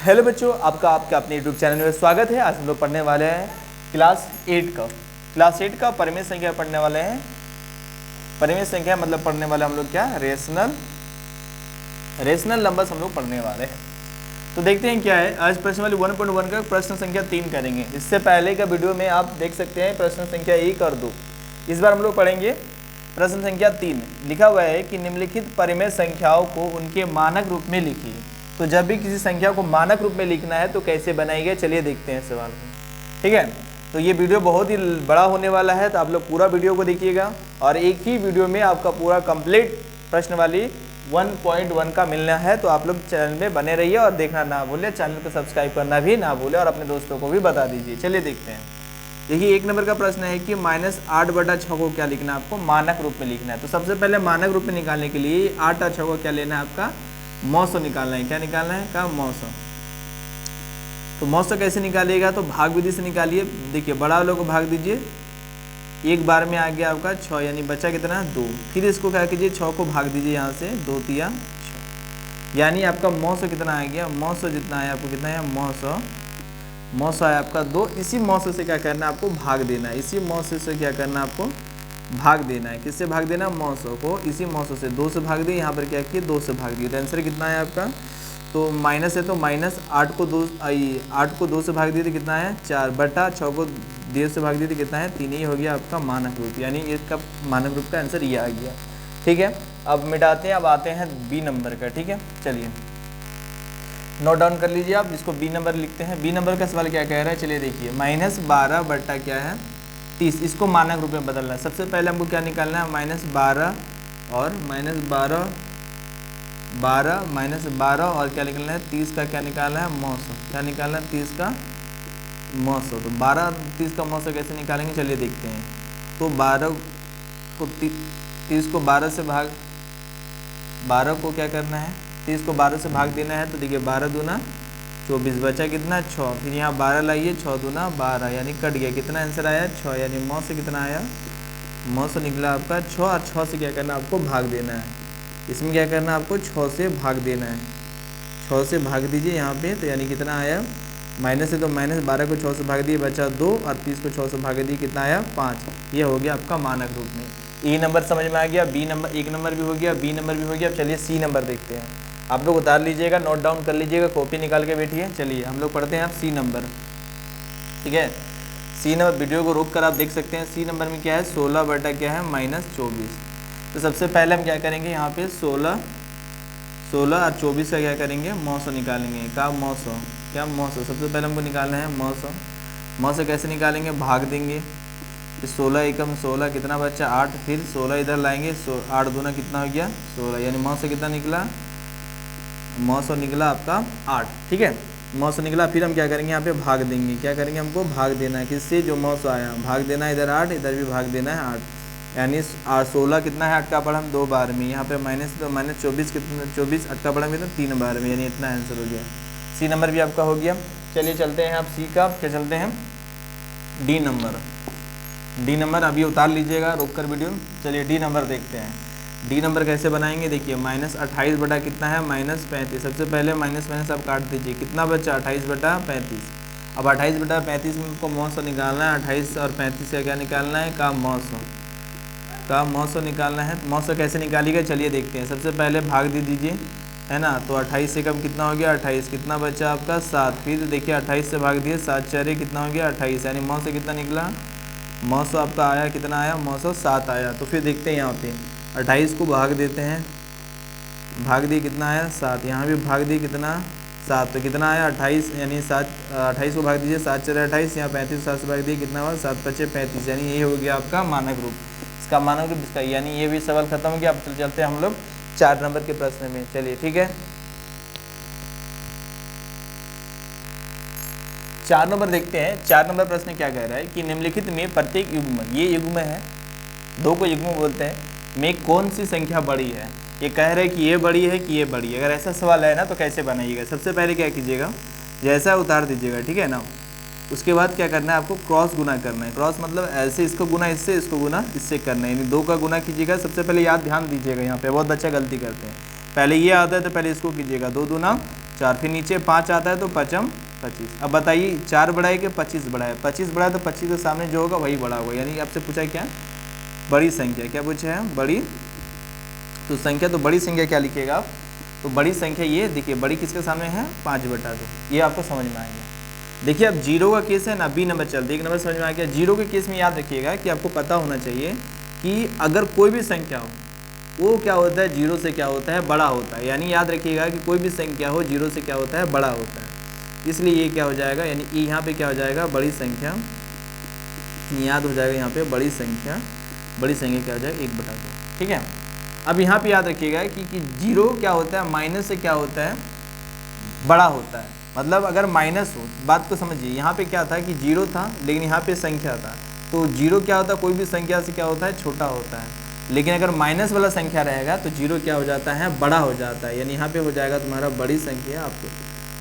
Hello बच्चों, आपका अपने यूट्यूब चैनल में स्वागत है। आज हम लोग पढ़ने वाले हैं क्लास 8 का परिमेय संख्या पढ़ने वाले हैं। परिमेय संख्या मतलब पढ़ने वाले हम लोग क्या, रेशनल नंबर्स हम लोग पढ़ने वाले हैं। तो देखते हैं क्या है। आज प्रश्न वाली 1.1 का प्रश्न संख्या 3 करेंगे। इससे पहले का वीडियो में आप देख सकते हैं प्रश्न संख्या 1 और 2। इस बार हम लोग पढ़ेंगे प्रश्न संख्या 3। लिखा हुआ है कि निम्नलिखित परिमेय संख्याओं को उनके मानक रूप में लिखिए। तो जब भी किसी संख्या को मानक रूप में लिखना है तो कैसे बनाएंगे, चलिए देखते हैं सवाल को। ठीक है, तो ये वीडियो बहुत ही बड़ा होने वाला है, तो आप लोग पूरा वीडियो को देखिएगा और एक ही वीडियो में आपका पूरा कंप्लीट प्रश्न वाली 1.1 का मिलना है। तो आप लोग चैनल में बने रहिए और देखना ना भूलें, चैनल को सब्सक्राइब करना भी ना भूलें और अपने दोस्तों को भी बता दीजिए। चलिए देखते हैं। देखिए, 1 नंबर का प्रश्न है कि -8/6 को क्या लिखना है, आपको मानक रूप में लिखना है। तो सबसे पहले मानक रूप में निकालने के लिए 8 और 6 को क्या लेना है, आपका मौसो निकालना है। क्या निकालना है का मौसो। तो मौसो कैसे निकालिएगा, तो भाग विधि से निकालिए। देखिए, बड़ा वालों को भाग दीजिए, एक बार में आ गया आपका 6, यानी बचा कितना 2। फिर इसको क्या कीजिए, 6 को भाग दीजिए यहाँ से, 2 तिया 6, यानी आपका मौसो कितना आ गया, मौसो जितना है आपको कितना है, मौसो है आपका 2। इसी मौसो से क्या करना है, आपको भाग देना है। इसी मौसो से क्या करना है, आपको भाग देना है। किससे भाग देना, मौसो को। इसी मौसो से 2 से भाग दिए, यहाँ पर क्या किए 2 से भाग दिए। तो आंसर कितना है आपका, तो माइनस है तो -8 को 2 से भाग दिए तो कितना है 4, बटा 6 को 1.5 से भाग दिए तो कितना है 3। ही हो गया आपका मानक रूप, यानी इसका मानक रूप का आंसर ये आ गया। ठीक है, अब मिटाते हैं। अब आते हैं बी नंबर का। ठीक है, चलिए नोट डाउन कर लीजिए आप, इसको बी नंबर लिखते हैं। बी नंबर का सवाल क्या कह रहा है, चलिए देखिए। -12 बटा क्या है 30, इसको मानक रूप में बदलना है। सबसे पहले हमको क्या निकालना है, -12 और -12 और क्या निकालना है 30 का क्या निकालना है, मौसो। क्या निकालना है 30 का मौसो। तो 12-30 का मौसो कैसे निकालेंगे, चलिए देखते हैं। तो 30 को 12 से भाग, 12 को क्या करना है, 30 को 12 से भाग देना है। तो देखिए 12 दूना 24, बचा कितना 6। फिर यहाँ 12 लाइए, 6 दूना 12, यानी कट गया। कितना आंसर आया 6, यानी मौसो कितना आया, मौसो निकला आपका 6। और 6 से क्या करना है, आपको भाग देना है। इसमें क्या करना है, आपको 6 से भाग देना है। 6 से भाग दीजिए यहाँ पे, तो यानी कितना आया, माइनस है तो -12 को 6 से भाग दिए, बचा 2। और 30 को 6 से भाग दिए, कितना आया 5। ये हो गया आपका मानक रूप में। ए नंबर समझ में आ गया, बी नंबर 1 नंबर भी हो गया, बी नंबर भी हो गया। अब चलिए सी नंबर देखते हैं। आप लोग उतार लीजिएगा, नोट डाउन कर लीजिएगा, कॉपी निकाल के बैठिए। चलिए हम लोग पढ़ते हैं आप सी नंबर। ठीक है, सी नंबर वीडियो को रोक कर आप देख सकते हैं। सी नंबर में क्या है, 16 बटा क्या है -24। तो सबसे पहले हम क्या करेंगे, यहाँ पे 16 और 24 का क्या करेंगे, मौसो निकालेंगे। का मौसो, क्या मौसो। सबसे पहले हमको निकालना है मौसो कैसे निकालेंगे, भाग देंगे। फिर 16 एकम 16, कितना बच्चा 8। फिर 16 इधर लाएंगे, 8 दूना कितना हो गया 16, यानी मौसो कितना निकला, मौसो निकला आपका 8। ठीक है, मौसो निकला। फिर हम क्या करेंगे, यहाँ पे भाग देंगे। क्या करेंगे, हमको भाग देना है। किससे, जो मौसो आया भाग देना है। इधर 8, इधर भी भाग देना है 8, यानी 16 कितना है 8 का पढ़ा हम 2 बार में। यहाँ पे माइनस तो -24 कितना 24 8 का पढ़ा तो 3 बार में, यानी इतना आंसर हो गया। सी नंबर भी आपका हो गया। चलिए चलते हैं आप सी का, क्या चलते हैं डी नंबर। डी नंबर अभी उतार लीजिएगा, रोक कर वीडियो। चलिए डी नंबर देखते हैं। डी नंबर कैसे बनाएंगे, देखिए -28 बटा कितना है -35। सबसे पहले माइनस आप काट दीजिए, कितना बचा 28 बटा 35। अब 28 बटा 35 में आपको मौसो निकालना है। 28 और 35 का क्या निकालना है, का मौसो निकालना है। मौसो कैसे निकालिएगा, चलिए देखते हैं। सबसे पहले भाग दे दीजिए, है ना। तो 28 से कम कितना हो गया 28, कितना बचा आपका 7। फिर देखिए 28 से भाग दिए, 7 4 कितना हो गया 28, यानी मौसो कितना निकला, मौसो आपका आया कितना आया, मौसो 7 आया। तो फिर देखते हैं यहाँ पे 28 को भाग देते हैं, भाग दिए कितना आया 7। यहाँ भी भाग दिए कितना 7, तो कितना आया 28, यानी 7। 28 को भाग दीजिए, 7 4 28, यहाँ 35 7 से भाग दिए कितना हुआ 7 5 35, यानी ये हो गया आपका मानक रूप। इसका मानक रूप इसका, यानी ये भी सवाल खत्म हो गया। अब चलते हैं हम लोग 4 नंबर के प्रश्न में। चलिए ठीक है, 4 नंबर देखते हैं। 4 नंबर प्रश्न क्या कह रहा है कि निम्नलिखित में प्रत्येक युग्म, ये युग्म है, 2 को युग्म बोलते हैं, में कौन सी संख्या बड़ी है। ये कह रहे हैं कि ये बड़ी है कि ये बड़ी है। अगर ऐसा सवाल है ना तो कैसे बनाइएगा, सबसे पहले क्या कीजिएगा, जैसा उतार दीजिएगा। ठीक है ना, उसके बाद क्या करना है, आपको क्रॉस गुना करना है। क्रॉस मतलब ऐसे इसको गुना इससे, इसको गुना इससे करना है, यानी 2 का गुना कीजिएगा। सबसे पहले याद ध्यान दीजिएगा, यहाँ पे बहुत बच्चा गलती करते हैं, पहले ये आता है तो पहले इसको कीजिएगा, 2 दूना 4, फिर नीचे 5 आता है तो 5m 25। अब बताइए 4 बड़ा है कि 25 बड़ा है? 25 बड़ा है तो 25 के सामने जो होगा वही बड़ा होगा, यानी आपसे पूछा है क्या, बड़ी संख्या। क्या पूछा है? बड़ी। तो संख्या, तो बड़ी संख्या क्या लिखिएगा आप? तो बड़ी संख्या ये देखिए, बड़ी किसके सामने है? 5/2। ये आपको समझ में आ गया। देखिए अब जीरो का केस है ना, बी नंबर चलते, एक नंबर समझ में आ गया। जीरो के केस में याद रखिएगा कि आपको पता होना चाहिए कि अगर कोई भी संख्या हो वो क्या होता है, जीरो से क्या होता है, बड़ा होता है। यानी याद रखिएगा कि कोई भी संख्या हो जीरो से क्या होता है, बड़ा होता है। इसलिए ये क्या हो जाएगा, यानी ये यहाँ पे क्या हो जाएगा, बड़ी संख्या। याद हो जाएगा यहाँ पे बड़ी संख्या क्या हो जाएगा 1/2। ठीक है। अब यहाँ पे याद रखिएगा कि जीरो क्या होता है, माइनस से क्या होता है, बड़ा होता है। मतलब अगर माइनस हो, बात को समझिए, यहाँ पे क्या था कि जीरो था लेकिन यहाँ पे संख्या था, तो जीरो क्या होता है, कोई भी संख्या से क्या होता है, छोटा होता है। लेकिन अगर माइनस वाला संख्या रहेगा तो जीरो क्या हो जाता है, बड़ा हो जाता है। यानी यहाँ पे हो जाएगा तुम्हारा बड़ी संख्या आपको,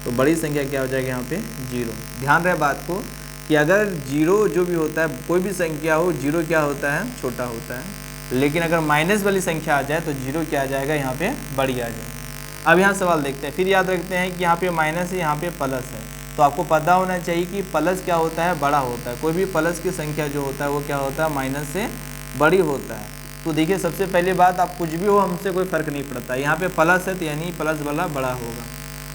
तो बड़ी संख्या क्या हो जाएगा यहाँ पे, जीरो। ध्यान रहे बात को कि अगर जीरो जो भी होता है, कोई भी संख्या हो, जीरो क्या होता है, छोटा होता है। लेकिन अगर माइनस वाली संख्या आ जाए तो जीरो क्या आ जाएगा, यहाँ पे बड़ी आ जाएगी। अब यहाँ सवाल देखते हैं, फिर याद रखते हैं कि यहाँ पे माइनस है, यहाँ पे प्लस है। तो आपको पता होना चाहिए कि प्लस क्या होता है, बड़ा होता है। कोई भी प्लस की संख्या जो होता है वो क्या होता है, माइनस से बड़ी होता है। तो देखिए सबसे पहली बात, आप कुछ भी हो हमसे कोई फ़र्क नहीं पड़ता। यहाँ पे प्लस है तो यानी प्लस वाला बड़ा होगा।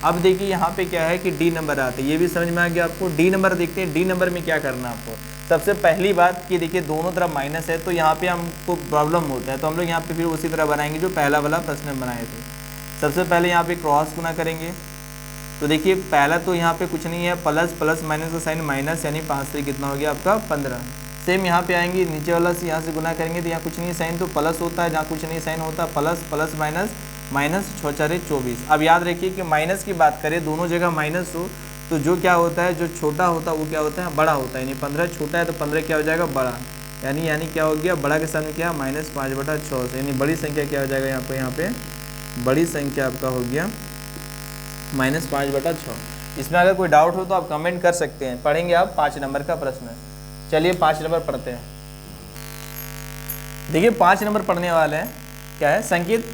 अब देखिए यहाँ पे क्या है कि डी नंबर आते हैं, ये भी समझ में आ गया आपको। डी नंबर देखते हैं, डी नंबर में क्या करना है आपको। सबसे पहली बात कि देखिए दोनों तरफ माइनस है तो यहाँ पे हमको प्रॉब्लम होता है, तो हम लोग यहाँ पे फिर उसी तरह बनाएंगे जो पहला वाला प्रश्न में बनाए थे। सबसे पहले यहाँ पे क्रॉस गुना करेंगे। तो देखिए पहला तो यहाँ पे कुछ नहीं है, प्लस प्लस माइनस का साइन माइनस, यानी 5 से कितना हो गया आपका 15। सेम यहाँ पे आएंगे, नीचे वाला से यहाँ से गुना करेंगे तो यहाँ कुछ नहीं साइन तो प्लस होता है, जहाँ कुछ नहीं साइन होता प्लस, प्लस माइनस माइनस, 6 4 24। अब याद रखिए कि माइनस की बात करें, दोनों जगह माइनस हो तो जो क्या होता है, जो छोटा होता है वो क्या होता है, बड़ा होता है। यानी 15 छोटा है तो 15 क्या हो जाएगा, बड़ा। यानी क्या हो गया, बड़ा के सामने क्या, -5/6। यानी बड़ी संख्या क्या हो जाएगा यहाँ पे बड़ी संख्या आपका हो गया -5/6। इसमें अगर कोई डाउट हो तो आप कमेंट कर सकते हैं। पढ़ेंगे आप 5 नंबर का प्रश्न। चलिए 5 नंबर पढ़ते हैं। देखिए 5 नंबर पढ़ने वाले हैं, क्या है संकेत,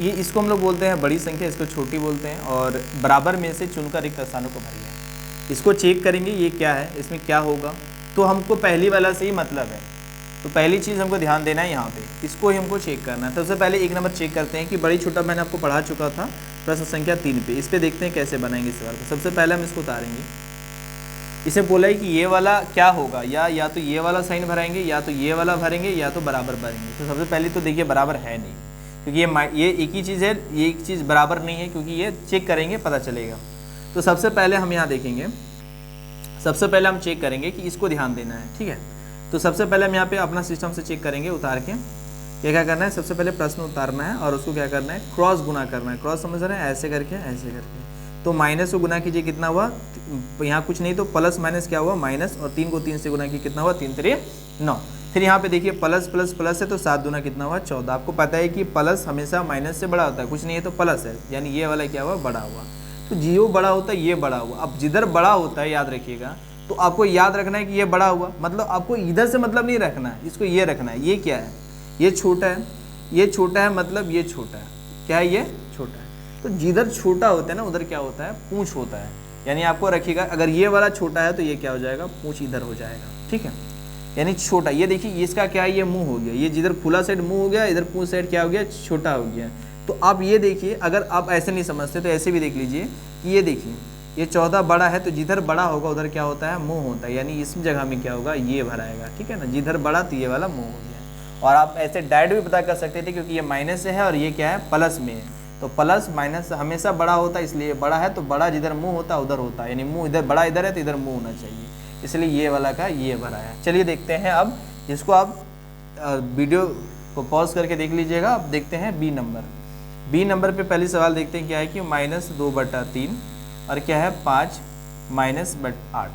ये इसको हम लोग बोलते हैं बड़ी संख्या, इसको छोटी बोलते हैं। और बराबर में से चुनकर रिक्त स्थानों को भरिए। इसको चेक करेंगे ये क्या है, इसमें क्या होगा। तो हमको पहली वाला से ही मतलब है, तो पहली चीज़ हमको ध्यान देना है यहाँ पे, इसको ही हमको चेक करना है। सबसे पहले 1 नंबर चेक करते हैं कि बड़ी छोटा मैंने आपको पढ़ा चुका था प्रश्न संख्या 3 पे। इस पे देखते हैं कैसे बनाएंगे इस सवाल को। सबसे पहले हम इसको उतारेंगे। इसे बोला है कि ये वाला क्या होगा, या तो ये वाला साइन भराएंगे, या तो ये वाला भरेंगे, या तो बराबर भरेंगे। तो सबसे पहले तो देखिए बराबर है नहीं, क्योंकि ये एक ही चीज़ है, ये एक चीज़ बराबर नहीं है, क्योंकि ये चेक करेंगे पता चलेगा। तो सबसे पहले हम यहाँ देखेंगे, सबसे पहले हम चेक करेंगे कि इसको ध्यान देना है, ठीक है। तो सबसे पहले हम यहाँ पे अपना सिस्टम से चेक करेंगे उतार के। क्या करना है, सबसे पहले प्रश्न उतारना है और उसको क्या करना है, क्रॉस गुना करना है। क्रॉस समझ रहे हैं, ऐसे करके ऐसे करके। तो माइनस को गुना कीजिए, कितना हुआ, यहाँ कुछ नहीं तो प्लस माइनस क्या हुआ, माइनस, और 3 को 3 से गुना किया, कितना हुआ, 3 3 9। फिर यहाँ पे देखिए प्लस प्लस प्लस है तो 7 दूना कितना हुआ, 14। आपको पता है कि प्लस हमेशा माइनस से बड़ा होता है, कुछ नहीं है तो प्लस है, यानी ये वाला क्या हुआ, बड़ा हुआ। तो जीरो बड़ा होता है, ये बड़ा हुआ। अब जिधर बड़ा होता है याद रखिएगा, तो आपको याद रखना है कि ये बड़ा हुआ, मतलब आपको इधर से मतलब नहीं रखना है, इसको ये रखना है। ये क्या है, ये छोटा है, ये छोटा है, मतलब ये छोटा है, क्या है, ये छोटा है। तो जिधर छोटा होता है ना उधर क्या होता है, पूंछ होता है। यानी आपको रखिएगा, अगर ये वाला छोटा है तो ये क्या हो जाएगा, पूंछ इधर हो जाएगा, ठीक है। यानी छोटा, ये देखिए इसका क्या है, ये मुंह हो गया, ये जिधर खुला साइड मुंह हो गया, इधर पूंछ साइड क्या हो गया, छोटा हो गया। तो आप ये देखिए, अगर आप ऐसे नहीं समझते तो ऐसे भी देख लीजिए कि ये देखिए ये 14 बड़ा है, तो जिधर बड़ा होगा उधर क्या होता है, मुंह होता है। यानी इस जगह में क्या होगा, ये भराएगा, ठीक है ना। जिधर बड़ा तो ये वाला मुंह हो गया। और आप ऐसे डायरेक्ट भी पता कर सकते थे, क्योंकि ये माइनस से है और ये क्या है, प्लस में है। तो प्लस माइनस हमेशा बड़ा होता है, इसलिए बड़ा है तो बड़ा जिधर मुंह होता है उधर होता है। यानी मुंह इधर, बड़ा इधर है तो इधर मुंह होना चाहिए, इसलिए ये वाला का ये भरा है। चलिए देखते हैं अब इसको, आप वीडियो को पॉज करके देख लीजिएगा। अब देखते हैं बी नंबर। बी नंबर पे पहली सवाल देखते हैं, क्या है कि -2/3 और क्या है 5 -8।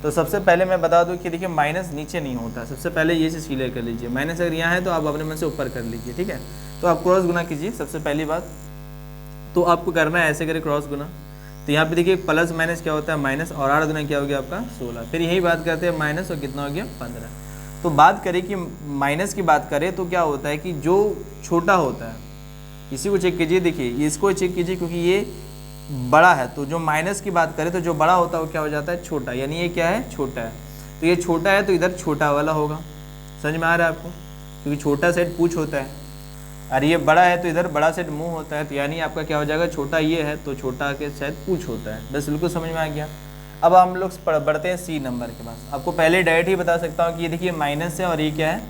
तो सबसे पहले मैं बता दूं कि देखिए माइनस नीचे नहीं होता, सबसे पहले ये चीज़ क्लियर कर लीजिए। माइनस अगर यहाँ है तो आप अपने मन से ऊपर कर लीजिए, ठीक है। तो आप क्रॉस गुना कीजिए, सबसे पहली बात तो आपको करना है ऐसे करें क्रॉस गुना। तो यहाँ पे देखिए प्लस माइनस क्या होता है, माइनस, और 8 गुना क्या हो गया आपका 16। फिर यही बात करते हैं माइनस, और कितना हो गया 15। तो बात करें कि माइनस की बात करें तो क्या होता है कि जो छोटा होता है, इसी को चेक कीजिए। देखिए इसको चेक कीजिए, क्योंकि बड़ा है, तो जो माइनस की बात करें तो जो बड़ा होता है वो क्या हो जाता है, छोटा, यानी ये क्या है, छोटा है। तो ये छोटा है तो इधर छोटा वाला होगा, समझ में आ रहा है आपको, क्योंकि छोटा सेट पूछ होता है, और ये बड़ा है तो इधर बड़ा सेट मुंह होता है, तो यानी आपका क्या हो जाएगा, छोटा ये है तो छोटा के शायद पूछ होता है। बस बिल्कुल समझ में आ गया। अब हम लोग बढ़ते हैं सी नंबर के पास। आपको पहले डायरेक्ट ही बता सकता हूँ कि ये देखिए माइनस है और ये क्या है,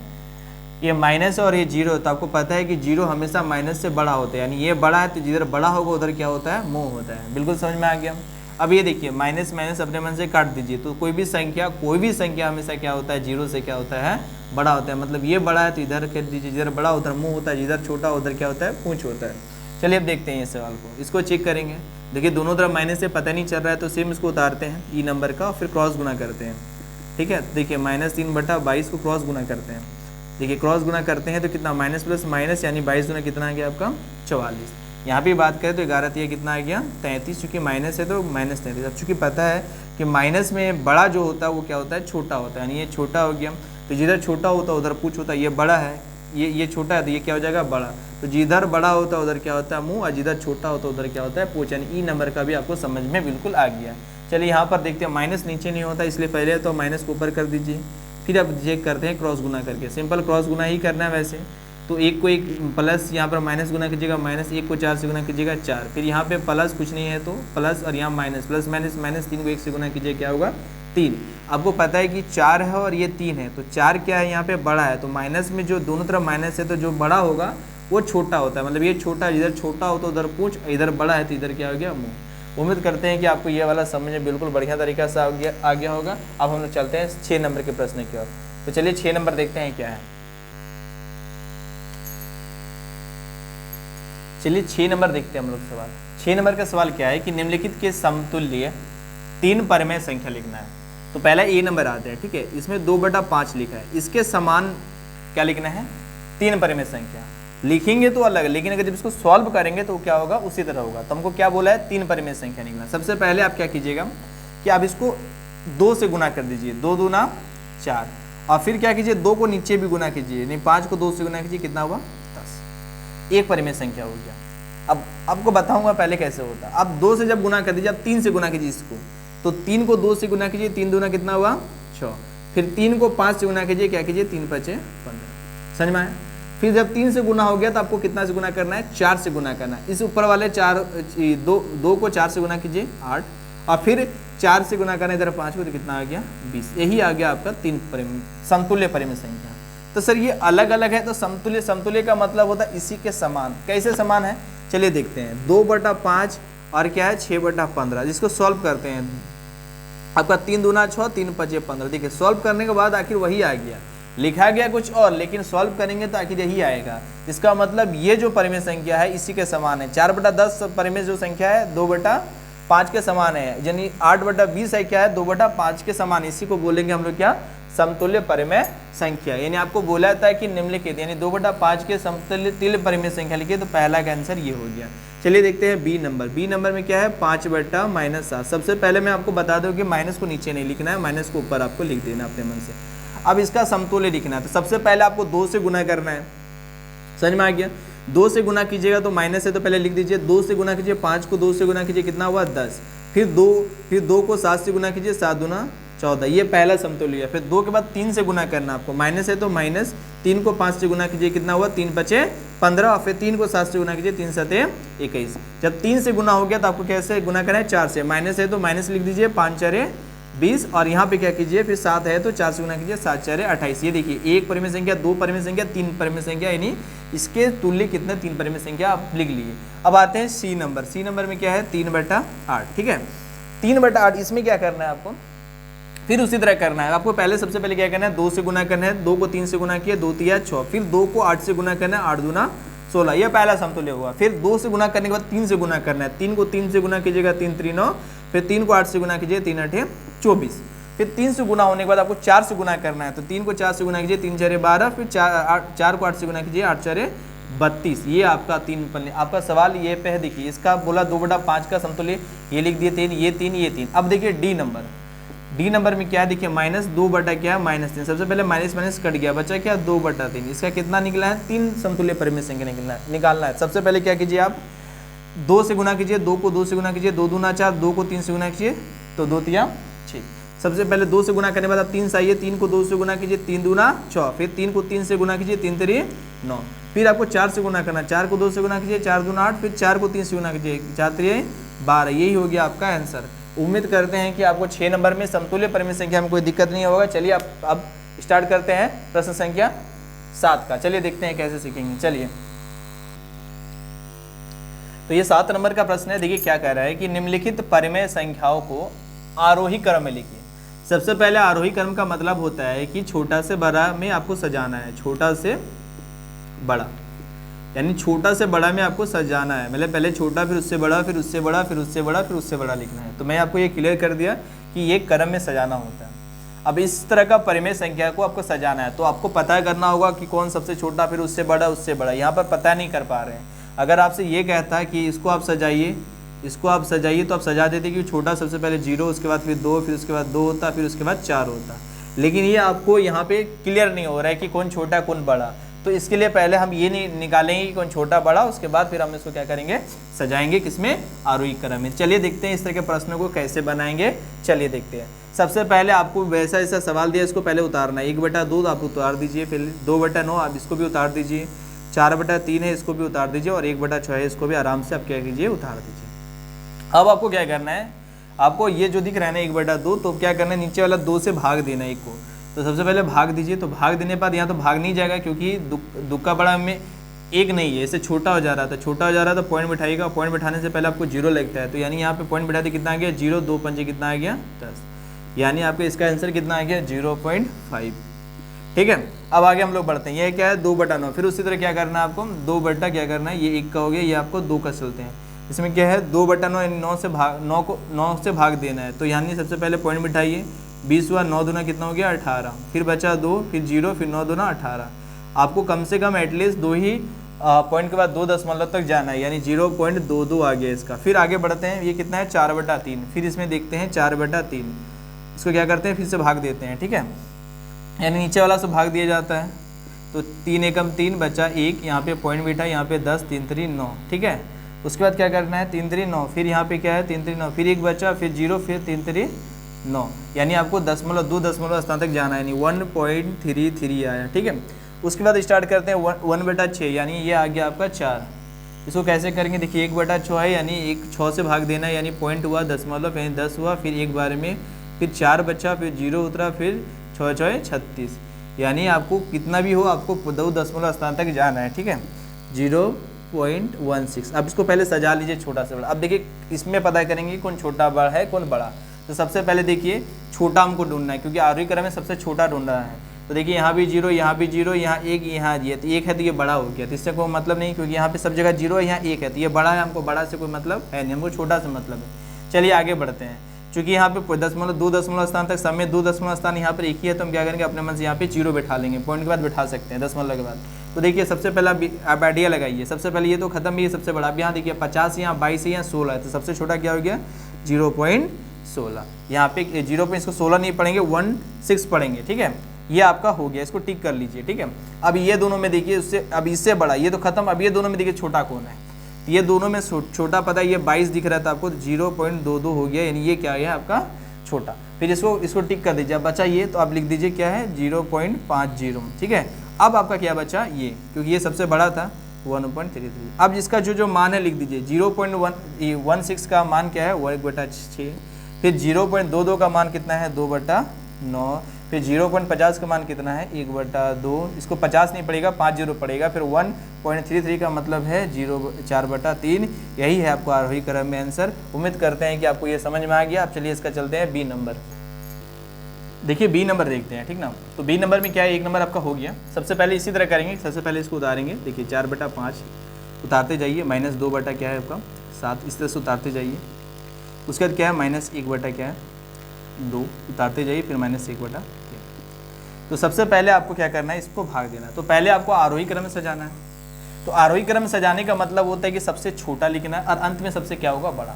ये माइनस है और ये जीरो, तो आपको पता है कि जीरो हमेशा माइनस से बड़ा होता है, यानी ये बड़ा है तो जिधर बड़ा होगा उधर क्या होता है, मुंह होता है। बिल्कुल समझ में आ गया। अब ये देखिए माइनस माइनस अपने मन से काट दीजिए, तो कोई भी संख्या हमेशा क्या होता है, जीरो से क्या होता है, बड़ा होता है। मतलब ये बड़ा है तो इधर कर दीजिए, जिधर बड़ा उधर मुंह होता है, जिधर छोटा उधर क्या होता है, पूंछ होता है। चलिए अब देखते हैं इस सवाल को, इसको चेक करेंगे। देखिए दोनों तरफ माइनस से पता नहीं चल रहा है तो सेम इसको उतारते हैं ई नंबर का और फिर क्रॉस गुना करते हैं। ठीक है, देखिए -3/22 को क्रॉस गुना करते हैं। देखिए क्रॉस गुना करते हैं तो कितना, माइनस प्लस माइनस, यानी 22 गुना कितना आ गया आपका, 44। यहाँ भी बात करें तो 11 तिया कितना आ गया, 33, चूँकि माइनस है तो -33। अब चूँकि पता है कि माइनस में बड़ा जो होता है वो क्या होता है, छोटा होता है, यानी ये छोटा हो गया, तो जिधर छोटा होता है उधर पूछ होता है। ये बड़ा है, ये छोटा है तो ये क्या हो जाएगा, बड़ा, तो जिधर बड़ा होता है उधर क्या होता है, मुंह, और जिधर छोटा होता है उधर क्या होता है, पूछ, यानी ई नंबर का भी आपको समझ में बिल्कुल आ गया। चलिए यहाँ पर देखते हैं, माइनस नीचे नहीं होता इसलिए पहले तो माइनस को ऊपर कर दीजिए, फिर अब चेक करते हैं क्रॉस गुना करके। सिंपल क्रॉस गुना ही करना है वैसे तो, एक को एक प्लस, यहाँ पर माइनस गुना कीजिएगा माइनस, एक को 4 से गुना कीजिएगा 4, फिर यहाँ पे प्लस कुछ नहीं है तो प्लस, और यहाँ माइनस, प्लस माइनस माइनस, 3 को 1 से गुना कीजिए क्या होगा, 3। आपको पता है कि 4 है और ये 3 है, तो 4 क्या है, यहाँ पे बड़ा है, तो माइनस में जो दोनों तरफ माइनस है तो जो बड़ा होगा वो छोटा होता है। मतलब ये छोटा, इधर छोटा हो तो उधर पूछ, इधर बड़ा है तो इधर क्या हो गया, मुँह। उम्मीद करते हैं कि आपको ये वाला समझ में बिल्कुल बढ़िया तरीका से आ गया होगा। अब हम लोग चलते हैं 6 नंबर के प्रश्न की ओर। तो चलिए 6 नंबर देखते हैं क्या है। चलिए 6 नंबर देखते हैं हम लोग सवाल। 6 नंबर का सवाल क्या है कि निम्नलिखित के समतुल्य 3 परिमेय संख्या लिखना है। तो पहला ए नंबर आते हैं, ठीक है, इसमें 2/5 लिखा है, इसके समान क्या लिखना है, 3 परिमेय संख्या लिखेंगे तो अलग, लेकिन अगर जब इसको सॉल्व करेंगे तो क्या होगा, उसी तरह होगा। तो हमको क्या बोला है, 3 परिमेय संख्या निकलना। सबसे पहले आप क्या कीजिएगा कि आप इसको 2 से गुना कर दीजिए, 2 दूना 4, और फिर क्या कीजिए 2 को नीचे भी गुना कीजिए, नहीं 5 को 2 से गुना कीजिए, कितना हुआ, 10। एक परिमेय संख्या हो गया। अब आपको बताऊंगा पहले कैसे होता है। अब 2 से जब गुना कर दीजिए, अब 3 से गुना कीजिए इसको, तो 3 को 2 से गुना कीजिए, 3 दूना कितना हुआ, 6, फिर 3 को 5 से गुना कीजिए, क्या कीजिए, 3 5 15। समझ में आया। फिर जब 3 से गुना हो गया तो आपको कितना से गुना करना है, 4 से गुना करना है। इस ऊपर वाले 2 को 4 से गुना कीजिए, 8, और फिर 4 से गुना करना इधर 5 को, तो कितना आ गया, 20। यही आ गया आपका 3 समतुल्य परिमेय संख्या। तो सर ये अलग अलग है, तो समतुल्य, समतुल्य का मतलब होता है इसी के समान। कैसे समान है, चलिए देखते हैं। 2/5 और क्या है, 6/15, जिसको सॉल्व करते हैं, आपका 3 दूना 6, 3 5 15। देखिए सॉल्व करने के बाद आखिर वही आ गया, लिखा गया कुछ और, लेकिन सॉल्व करेंगे तो आखिर यही आएगा। इसका मतलब ये जो परिमेय संख्या है इसी के समान है। 4/10 परिमेय जो संख्या है 2/5 के समान है, यानी 8/20 है क्या है, 2/5 के समान। इसी को बोलेंगे हम लोग क्या, समतुल्य परिमेय संख्या। यानी आपको बोला था कि निम्नलिखित, यानी 2/5 के समतुल्य परिमेय संख्या लिखिए, तो पहला का आंसर ये हो गया। चलिए देखते हैं बी नंबर। बी नंबर में क्या है, 5/-7। सबसे पहले मैं आपको बता दूं कि माइनस को नीचे नहीं लिखना है, माइनस को ऊपर आपको लिख देना अपने मन से। अब इसका समतुल्य लिखना है, तो सबसे पहले आपको 2 से गुना करना है। समझ में आ गया। 2 से गुना कीजिएगा तो माइनस है तो पहले लिख दीजिए, 2 से गुना कीजिए, 5 को 2 से गुना कीजिए, कितना हुआ, 10। फिर 2 को 7 से गुना कीजिए, 7 दूना 14। ये पहला समतुल्य है। फिर 2 के बाद 3 से गुना करना आपको, माइनस है तो माइनस, 3 को 5 से गुना कीजिए, कितना हुआ, 3 5 15, और फिर 3 को 7 से गुना कीजिए, 3 7 21। जब 3 से गुना हो गया तो आपको कैसे गुना करना है, 4 से। माइनस है तो माइनस लिख दीजिए, 5 4 20, और यहाँ पे क्या कीजिए, फिर 7 है तो 4 से गुना कीजिए, 7 4 28। ये देखिए 1 परिमेय संख्या, 2 परिमेय संख्या, 3 परिमेय संख्या, यानी इसके तुल्य कितने, 3 परिमेय संख्या आप लिख लिए। अब आते हैं सी नंबर। सी नंबर में क्या है, 3/8। ठीक है, 3/8। इसमें क्या करना है आपको, फिर उसी तरह करना है आपको। पहले सबसे पहले क्या करना है, 2 से गुना करना है, 2 को 3 से गुना किया, 2 3 6, फिर 2 को 8 से गुना करना है, 8 दूना 16। यह पहला समतुल्य हुआ। फिर 2 से गुना करने के बाद 3 से गुना करना है, 3 को 3 से गुना कीजिएगा, 3 3 9, फिर 3 को 8 से गुना कीजिए, 3 8 24। फिर 3 से गुना होने के बाद आपको 4 से गुना करना है, तो 3 को 4 से गुना कीजिए, 3 4 12, फिर 4 को 8 से गुना कीजिए, 8 4 32। ये आपका 3 पन्ने। आपका सवाल ये पे है, देखिए इसका बोला 2/5 का समतुल्य, ये लिख दिए 3, ये 3, ये 3। अब देखिए डी नंबर। डी नंबर में क्या है, देखिए -2 बटा क्या है, -3। सबसे पहले माइनस माइनस कट गया, बचा क्या, 2/3। इसका कितना निकला है, 3 समतुल्य परिमेय संख्या निकालना है। सबसे पहले क्या कीजिए आप, 2 से गुना कीजिए, 2 को 2 से गुना कीजिए, 2 दूना 4, 2 को 3 से गुना कीजिए तो 2 तिया 6। सबसे पहले 2 से गुना करने के बाद आप 3 से आइए, 3 को 2 से गुना कीजिए, 3 दूना 6, फिर 3 को 3 से गुना कीजिए, 3 3 9, फिर आपको 4 से गुना करना, 4 को 2 से गुना कीजिए, 4 दूना 8, फिर 4 को 3 से गुना कीजिए, 4 3 12। यही हो गया आपका आंसर। उम्मीद करते हैं कि आपको 6 नंबर में समतुल्य परिमेय संख्या में कोई दिक्कत नहीं होगा। चलिए अब स्टार्ट करते हैं प्रश्न संख्या 7 का। चलिए देखते हैं कैसे सीखेंगे। चलिए, तो ये 7 नंबर का प्रश्न है। देखिए क्या कह रहा है कि निम्नलिखित परिमेय संख्याओं को आरोही क्रम में लिखिए। सबसे पहले आरोही क्रम का मतलब होता है कि छोटा से बड़ा में आपको सजाना है, छोटा से बड़ा, यानी छोटा से बड़ा में आपको सजाना है। मतलब पहले छोटा, फिर उससे बड़ा, फिर उससे बड़ा, फिर उससे बड़ा, फिर उससे बड़ा लिखना है। तो मैं आपको ये क्लियर कर दिया कि ये क्रम में सजाना होता है। अब इस तरह का परिमेय संख्या को आपको सजाना है तो आपको पता करना होगा कि कौन सबसे छोटा, फिर उससे बड़ा, उससे बड़ा। यहाँ पर पता नहीं कर पा रहे हैं। अगर आपसे ये कहता है कि इसको आप सजाइए, इसको आप सजाइए, तो आप सजा देते कि छोटा सबसे पहले 0, उसके बाद फिर 2, फिर उसके बाद 2 होता, फिर उसके बाद 4 होता। लेकिन ये आपको यहाँ पे क्लियर नहीं हो रहा है कि कौन छोटा कौन बड़ा। तो इसके लिए पहले हम ये नहीं निकालेंगे कि कौन छोटा बड़ा, उसके बाद फिर हम इसको क्या करेंगे, सजाएंगे किसमें, आरोही क्रम में। चलिए देखते हैं इस तरह के प्रश्नों को कैसे बनाएंगे। चलिए देखते हैं। सबसे पहले आपको वैसा ऐसा सवाल दिया, इसको पहले उतारना है। 1/2 आप उतार दीजिए, फिर 2/9 आप इसको भी उतार दीजिए, 4/3 है इसको भी उतार दीजिए, और 1/6 है इसको भी आराम से आप क्या कीजिए, उतार दीजिए। अब आपको क्या करना है, आपको ये जो दिख रहा है ना 1/2, तो क्या करना है, नीचे वाला 2 से भाग देना है 1 को। तो सबसे पहले भाग दीजिए। तो भाग देने के बाद यहाँ तो भाग नहीं जाएगा क्योंकि दुक्का बड़ा में 1 नहीं है, इससे छोटा हो जा रहा था, छोटा हो जा रहा था, पॉइंट बिठाइएगा। पॉइंट बिठाने से पहले आपको 0 लगता है, तो यानी यहाँ पे पॉइंट बिठाते कितना आ गया, 0, 2 पंजे कितना आ गया, 10, यानी आपका इसका आंसर कितना आ गया, 0.5। ठीक है, अब आगे हम लोग बढ़ते हैं। ये क्या है, 2/9। फिर उसी तरह क्या करना है आपको, 2 बट्टा क्या करना है, ये 1 का हो गया, ये आपको 2 का चलते हैं। इसमें क्या है, 2/9, यानी 9 से भाग, 9 को 9 से भाग देना है। तो यानी सबसे पहले पॉइंट बिठाइए, 20 हुआ, 9 दूना कितना हो गया, 18, फिर बचा 2, फिर 0, फिर 9 दूना 18। आपको कम से कम एटलीस्ट 2 ही पॉइंट के बाद 2 दशमलव तक जाना है, यानी 0.22 आ गया इसका। फिर आगे बढ़ते हैं, ये कितना है, 4/3। फिर इसमें देखते हैं 4/3, इसको क्या करते हैं, फिर से भाग देते हैं। ठीक है, यानी नीचे वाला से भाग दिया जाता है। तो 3 एकम 3 बचा 1, यहाँ पे पॉइंट बैठा, यहाँ पे 10, 3 3 9। ठीक है, उसके बाद क्या करना है, 3 3 9, फिर यहाँ पे क्या है, 3 3 9, फिर 1 बचा, फिर 0, फिर 3 3 9, यानी आपको 2 दशमलव स्थान तक जाना है, यानी 1.33 आया। ठीक है, उसके बाद स्टार्ट करते हैं 1/6, यानी ये आ गया आपका 4। इसको कैसे करेंगे, देखिए 1/6 है, यानी 6 से भाग देना है, यानी पॉइंट हुआ दशमलव, यानी 10 हुआ, फिर एक बार में, फिर 4 बचा, फिर 0 उतरा, फिर 6 6 36, यानी आपको कितना भी हो आपको 2 दशमलव स्थान तक जाना है। ठीक है, 0.16। अब इसको पहले सजा लीजिए छोटा से बड़ा। अब देखिए इसमें पता करेंगे कौन छोटा बड़ा है कौन बड़ा। तो सबसे पहले देखिए छोटा हमको ढूंढना है, क्योंकि आरोही क्रम में सबसे छोटा ढूंढना है। तो देखिए यहाँ भी 0, यहाँ भी 0, यहाँ 1, यहाँ ये, तो 1 है तो ये बड़ा हो गया, तो इससे कोई मतलब नहीं, क्योंकि यहाँ पे सब जगह 0 है, यहाँ 1 है, तो ये बड़ा है, हमको बड़ा से कोई मतलब है नहीं, हमको छोटा से मतलब है। चलिए आगे बढ़ते हैं। चूँकि यहाँ पे 2 दशमलव स्थान तक सब में 2 दशमलव स्थान यहाँ पर एक ही है, तो हम क्या करेंगे, अपने मन से यहाँ पे 0 बैठा लेंगे, पॉइंट के बाद बैठा सकते हैं दशमलव के बाद। तो देखिए सबसे पहला आप आइडिया लगाइए, सबसे पहले ये तो खत्म भी है, सबसे बड़ा। अब यहाँ देखिए 50, यहाँ 22 है, यहाँ 16 है, तो सबसे छोटा क्या हो गया, 0.16। यहाँ पे 0 इसको 16 नहीं पढ़ेंगे, 16 पढ़ेंगे। ठीक है, ये आपका हो गया, इसको टिक कर लीजिए। ठीक है, अब ये दोनों में देखिए उससे, अब इससे बड़ा, ये तो खत्म। अब ये दोनों में देखिए छोटा कौन है, तो ये दोनों में छोटा पता है, ये 22 दिख रहा था आपको, 0.22 हो गया, यानी ये क्या है आपका छोटा। फिर इसको टिक कर दीजिए। अब बचा ये, तो आप लिख दीजिए क्या है, 0.50। ठीक है, अब आपका क्या बचा ये, क्योंकि ये सबसे बड़ा था 1.33। अब इसका जो मान है लिख दीजिए, 0.16 का मान क्या है, 1/6। फिर 0.22 का मान कितना है, 2/9। फिर 0.50 का मान कितना है, 1/2। इसको 50 नहीं पड़ेगा, 50 पड़ेगा। फिर 1.33 का मतलब है 4/3। यही है आपको आरोही क्रम में आंसर। उम्मीद करते हैं कि आपको ये समझ में आ गया। अब चलिए इसका चलते हैं बी नंबर। देखिए बी नंबर देखते हैं, ठीक ना। तो बी नंबर में क्या है, 1 नंबर आपका हो गया। सबसे पहले इसी तरह करेंगे, सबसे पहले इसको उतारेंगे। देखिए 4/5 उतारते जाइए, -2 क्या है आपका 7, इस तरह से उतारते जाइए। उसके बाद क्या है, -1 क्या है 2, उतारते जाइए, फिर -1। तो सबसे पहले आपको क्या करना है, इसको भाग देना है। तो पहले आपको आरोही क्रम में सजाना है। तो आरोही क्रम में सजाने का मतलब होता है कि सबसे छोटा लिखना है और अंत में सबसे क्या होगा, बड़ा।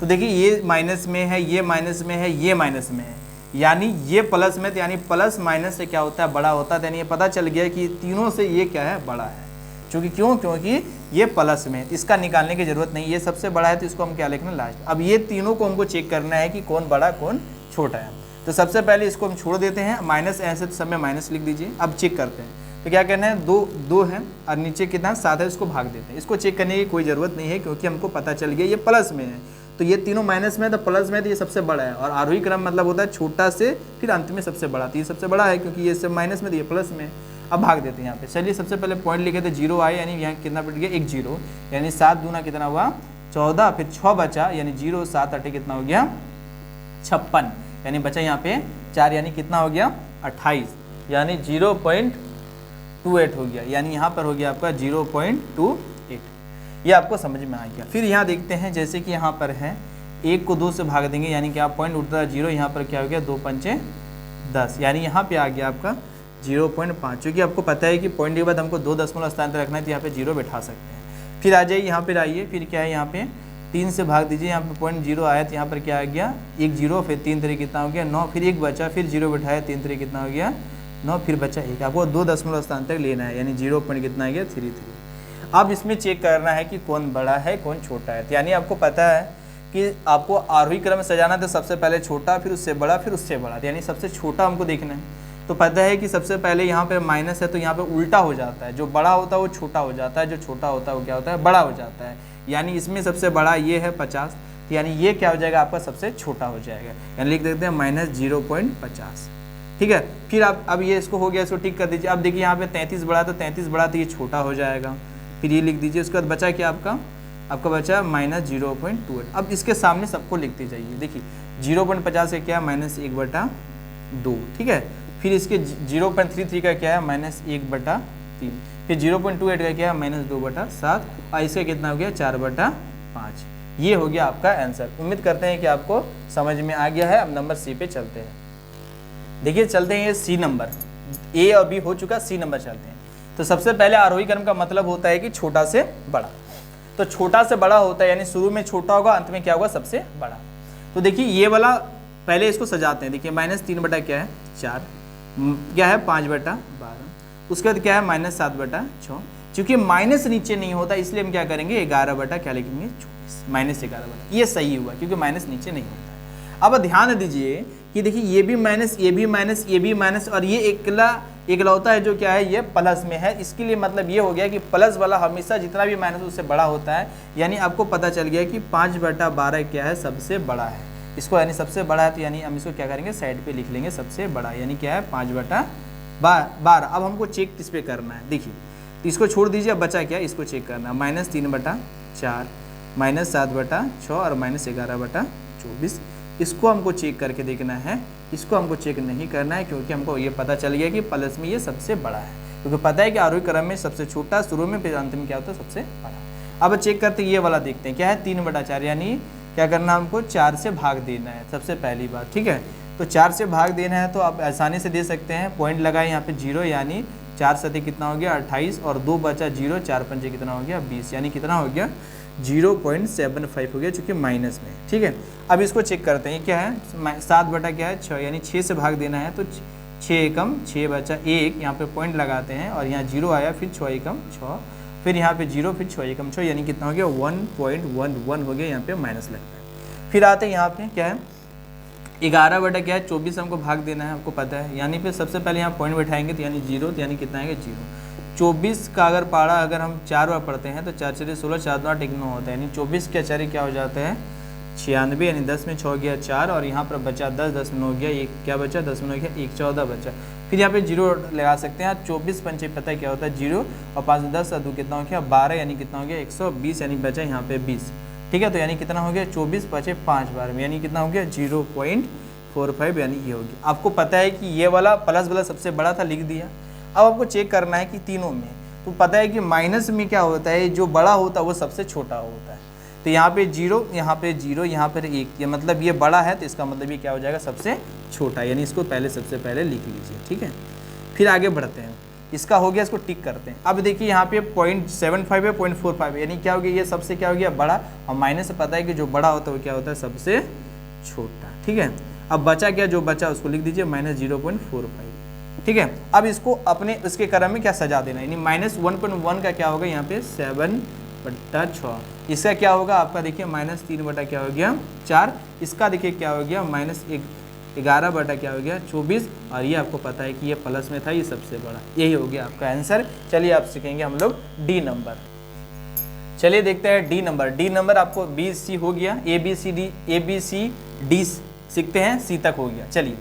तो देखिए ये माइनस में है, ये माइनस में है, ये माइनस में है, यानी ये प्लस में, तो यानी प्लस माइनस से क्या होता है, बड़ा होता है। यानी ये पता चल गया कि तीनों से ये क्या है, बड़ा है। चूँकि क्योंकि ये प्लस में है, इसका निकालने की जरूरत नहीं, ये सबसे बड़ा है तो इसको हम क्या लिखना लास्ट। अब ये तीनों को हमको चेक करना है कि कौन बड़ा कौन छोटा है। तो सबसे पहले इसको हम छोड़ देते हैं, माइनस ऐसे तो सब में माइनस लिख दीजिए। अब चेक करते हैं तो क्या करना है, दो है और नीचे कितना 7 है, इसको भाग देते हैं। इसको चेक करने की कोई ज़रूरत नहीं है क्योंकि हमको पता चल गया ये प्लस में है, तो ये तीनों माइनस में है तो प्लस में है तो ये सबसे बड़ा है। और आरोही क्रम मतलब होता है छोटा से फिर अंत में सबसे बड़ा, तो ये सबसे बड़ा है क्योंकि ये सब माइनस में तो ये प्लस में है। अब भाग देते हैं यहाँ पे। चलिए सबसे पहले पॉइंट लिखे थे 0 आए, यानी यहाँ कितना बढ़ गया 1 0, यानी 7 दूना कितना हुआ 14, फिर 6 बचा यानी 0 7 8 कितना हो गया 56, यानी बचा यहाँ पे 4, यानी कितना हो गया 28, यानी 0.28 हो गया, यानी यहाँ पर हो गया आपका 0.28। ये आपको समझ में आ गया। फिर यहाँ देखते हैं जैसे कि यहाँ पर है 1 को 2 से भाग देंगे, यानी कि आप पॉइंट उठता है 0, यहाँ पर क्या हो गया 2 पंचे 10, यानी यहाँ पे आ गया आपका 0.5। क्योंकि आपको पता है कि पॉइंट के बाद हमको 2 दशमलव स्थान पर रखना है तो यहाँ पे 0 बैठा सकते हैं। फिर आ जाइए यहाँ पर आइए, फिर क्या है यहाँ पे 3 से भाग दीजिए, यहाँ पे पॉइंट 0 आया तो यहाँ पर क्या आ गया 1 0, फिर 3 3 कितना हो गया 9, फिर 1 बचा, फिर 0 बैठाया 3 3 कितना हो गया 9, फिर बचा 1। आपको 2 दशमलव स्थान तक लेना है, यानी 0 पॉइंट कितना आ गया 33। अब इसमें चेक करना है कि कौन बड़ा है कौन छोटा है। तो यानी आपको पता है कि आपको आरोही क्रम में सजाना तो सबसे पहले छोटा, फिर उससे बड़ा, फिर उससे बड़ा, यानी सबसे छोटा हमको देखना है। तो पता है कि सबसे पहले यहाँ पे माइनस है तो यहाँ पे उल्टा हो जाता है, जो बड़ा होता है वो छोटा हो जाता है, जो छोटा होता है वो क्या होता है बड़ा हो जाता है। यानी इसमें सबसे बड़ा ये है 50, तो यानी ये क्या हो जाएगा आपका सबसे छोटा हो जाएगा, यानी लिख देते हैं -0.50। ठीक है, फिर आप अब ये इसको हो गया, इसको टिक कर दीजिए। अब देखिए यहाँ पे 33 बड़ा, तो 33 बड़ा तो ये छोटा हो जाएगा, फिर ये लिख दीजिए। उसके बाद बचा क्या आपका बचा -0.28। अब इसके सामने सबको लिखते जाइए। देखिए 0.50 का क्या है -1/2, ठीक है। फिर इसके 0.33 का क्या है -1/3, फिर 0.28 का क्या है -2/7, और इसका कितना हो गया 4/5। ये हो गया आपका आंसर। उम्मीद करते हैं कि आपको समझ में आ गया है। अब नंबर सी पे चलते हैं। देखिए चलते हैं, ये सी नंबर, ए और बी हो चुका, सी नंबर चलते हैं। तो सबसे पहले आरोही क्रम का मतलब होता है कि छोटा से बड़ा, तो छोटा से बड़ा होता है यानी शुरू में छोटा होगा, अंत में क्या होगा सबसे बड़ा। तो देखिए ये वाला पहले इसको सजाते हैं। देखिए -3 क्या है 4, क्या है 5/12, उसके बाद क्या है -7/6। चूंकि माइनस नीचे नहीं होता इसलिए हम क्या करेंगे 11 क्या लिखेंगे 24, -11। ये सही हुआ क्योंकि माइनस नीचे नहीं होता। अब ध्यान दीजिए कि देखिए ये भी माइनस, ये भी माइनस, ये भी माइनस, और ये इकलौता है जो क्या है ये प्लस में है। इसके लिए मतलब ये हो गया कि प्लस वाला हमेशा जितना भी माइनस उससे बड़ा होता है। यानी आपको पता चल गया कि 5/12 क्या है सबसे बड़ा है। इसको यानी सबसे बड़ा है तो यानी हम इसको क्या करेंगे साइड पे लिख लेंगे सबसे बड़ा, यानी क्या है 5/12। अब हमको चेक किस पे करना है, देखिए तो इसको छोड़ दीजिए। अब बचा क्या, इसको चेक करना है -3/4, -7/6 और -11/24। इसको हमको चेक करके देखना है, इसको हमको चेक नहीं करना है क्योंकि हमको ये पता चल गया कि प्लस में ये सबसे बड़ा है। क्योंकि पता है कि आरोही क्रम में सबसे छोटा शुरू में, फिर अंत में क्या होता है सबसे बड़ा। अब चेक करते ये वाला देखते हैं, क्या है 3/4, यानी क्या करना हमको 4 से भाग देना है सबसे पहली बात। ठीक है, तो 4 से भाग देना है तो आप आसानी से दे सकते हैं। पॉइंट लगाए यहाँ पे 0, यानी 4 7 कितना हो गया 28, और 2 बचा 0, 4 5 कितना हो गया 20, यानी कितना हो गया 0.75 हो गया चूँकि माइनस में। ठीक है, अब इसको चेक करते हैं, क्या है 7 क्या है 6, यानी 6 से भाग देना है तो 6 एकम 6 बचा 1, यहाँ पे पॉइंट लगाते हैं और यहाँ 0 आया, फिर 6 एकम 6, फिर यहाँ पे 0, फिर 6 एकम 6, यानी कितना हो गया 1.11 हो गया, यहाँ पे माइनस लगता है। फिर आते हैं यहाँ पे क्या है 11 क्या है 24 हमको भाग देना है, आपको पता है। यानी फिर सबसे पहले यहाँ पॉइंट बैठाएंगे तो यानी 0, तो यानी कितना आएगा 0। 24 का अगर पारा अगर हम 4 बार पढ़ते हैं तो 4 4 16, 4 2 8 9 होता है, यानी 24 के 4 क्या हो जाता है 96, यानी 10 में 6 गया 4, और यहाँ पर बचा 10, 10 में 9 गया 1, क्या बचा 10 में 9 गया 1, 14 बचा। फिर यहाँ पे 0 लगा सकते हैं। 24 पंचे पता है क्या होता है 0, और 5 10 2 कितना हो गया 12, यानी कितना हो गया 120, यानी बचा यहाँ पे 20। ठीक है, तो यानी कितना हो गया 24 बचे 5 बार में, यानी कितना हो गया 0.45, यानी ये हो गया। आपको पता है कि ये वाला प्लस वाला सबसे बड़ा था, लिख दिया। अब आपको चेक करना है कि तीनों में, तो पता है कि माइनस में क्या होता है जो बड़ा होता है वो सबसे छोटा होता है। तो यहाँ पे 0, यहाँ पे 0, यहाँ पर 1, ये मतलब ये बड़ा है तो इसका मतलब ये क्या हो जाएगा सबसे छोटा, यानी इसको पहले सबसे पहले लिख लीजिए। ठीक है, फिर आगे बढ़ते हैं। इसका हो गया, इसको टिक करते हैं। अब देखिए यहाँ पे 0.75 है 0.45, यानी क्या हो गया ये सबसे क्या हो गया बड़ा, और माइनस से पता है कि जो बड़ा होता है वो क्या होता है सबसे छोटा। ठीक है, अब बचा क्या, जो बचा उसको लिख दीजिए -0.45। ठीक है। अब इसको अपने इसके क्रम में क्या सजा देना, यानी -1.1 का क्या होगा यहाँ पे 7/6। इसका क्या होगा आपका देखिए -3 बटा क्या हो गया 4। इसका देखिए क्या हो गया -11 बटा क्या हो गया 24। और ये आपको पता है कि ये प्लस में था, ये सबसे बड़ा, यही हो गया आपका आंसर। चलिए आप सीखेंगे हम लोग डी नंबर। चलिए देखते हैं डी नंबर। डी नंबर आपको बी सी हो गया, ए बी सी डी सीखते हैं, सी तक हो गया। चलिए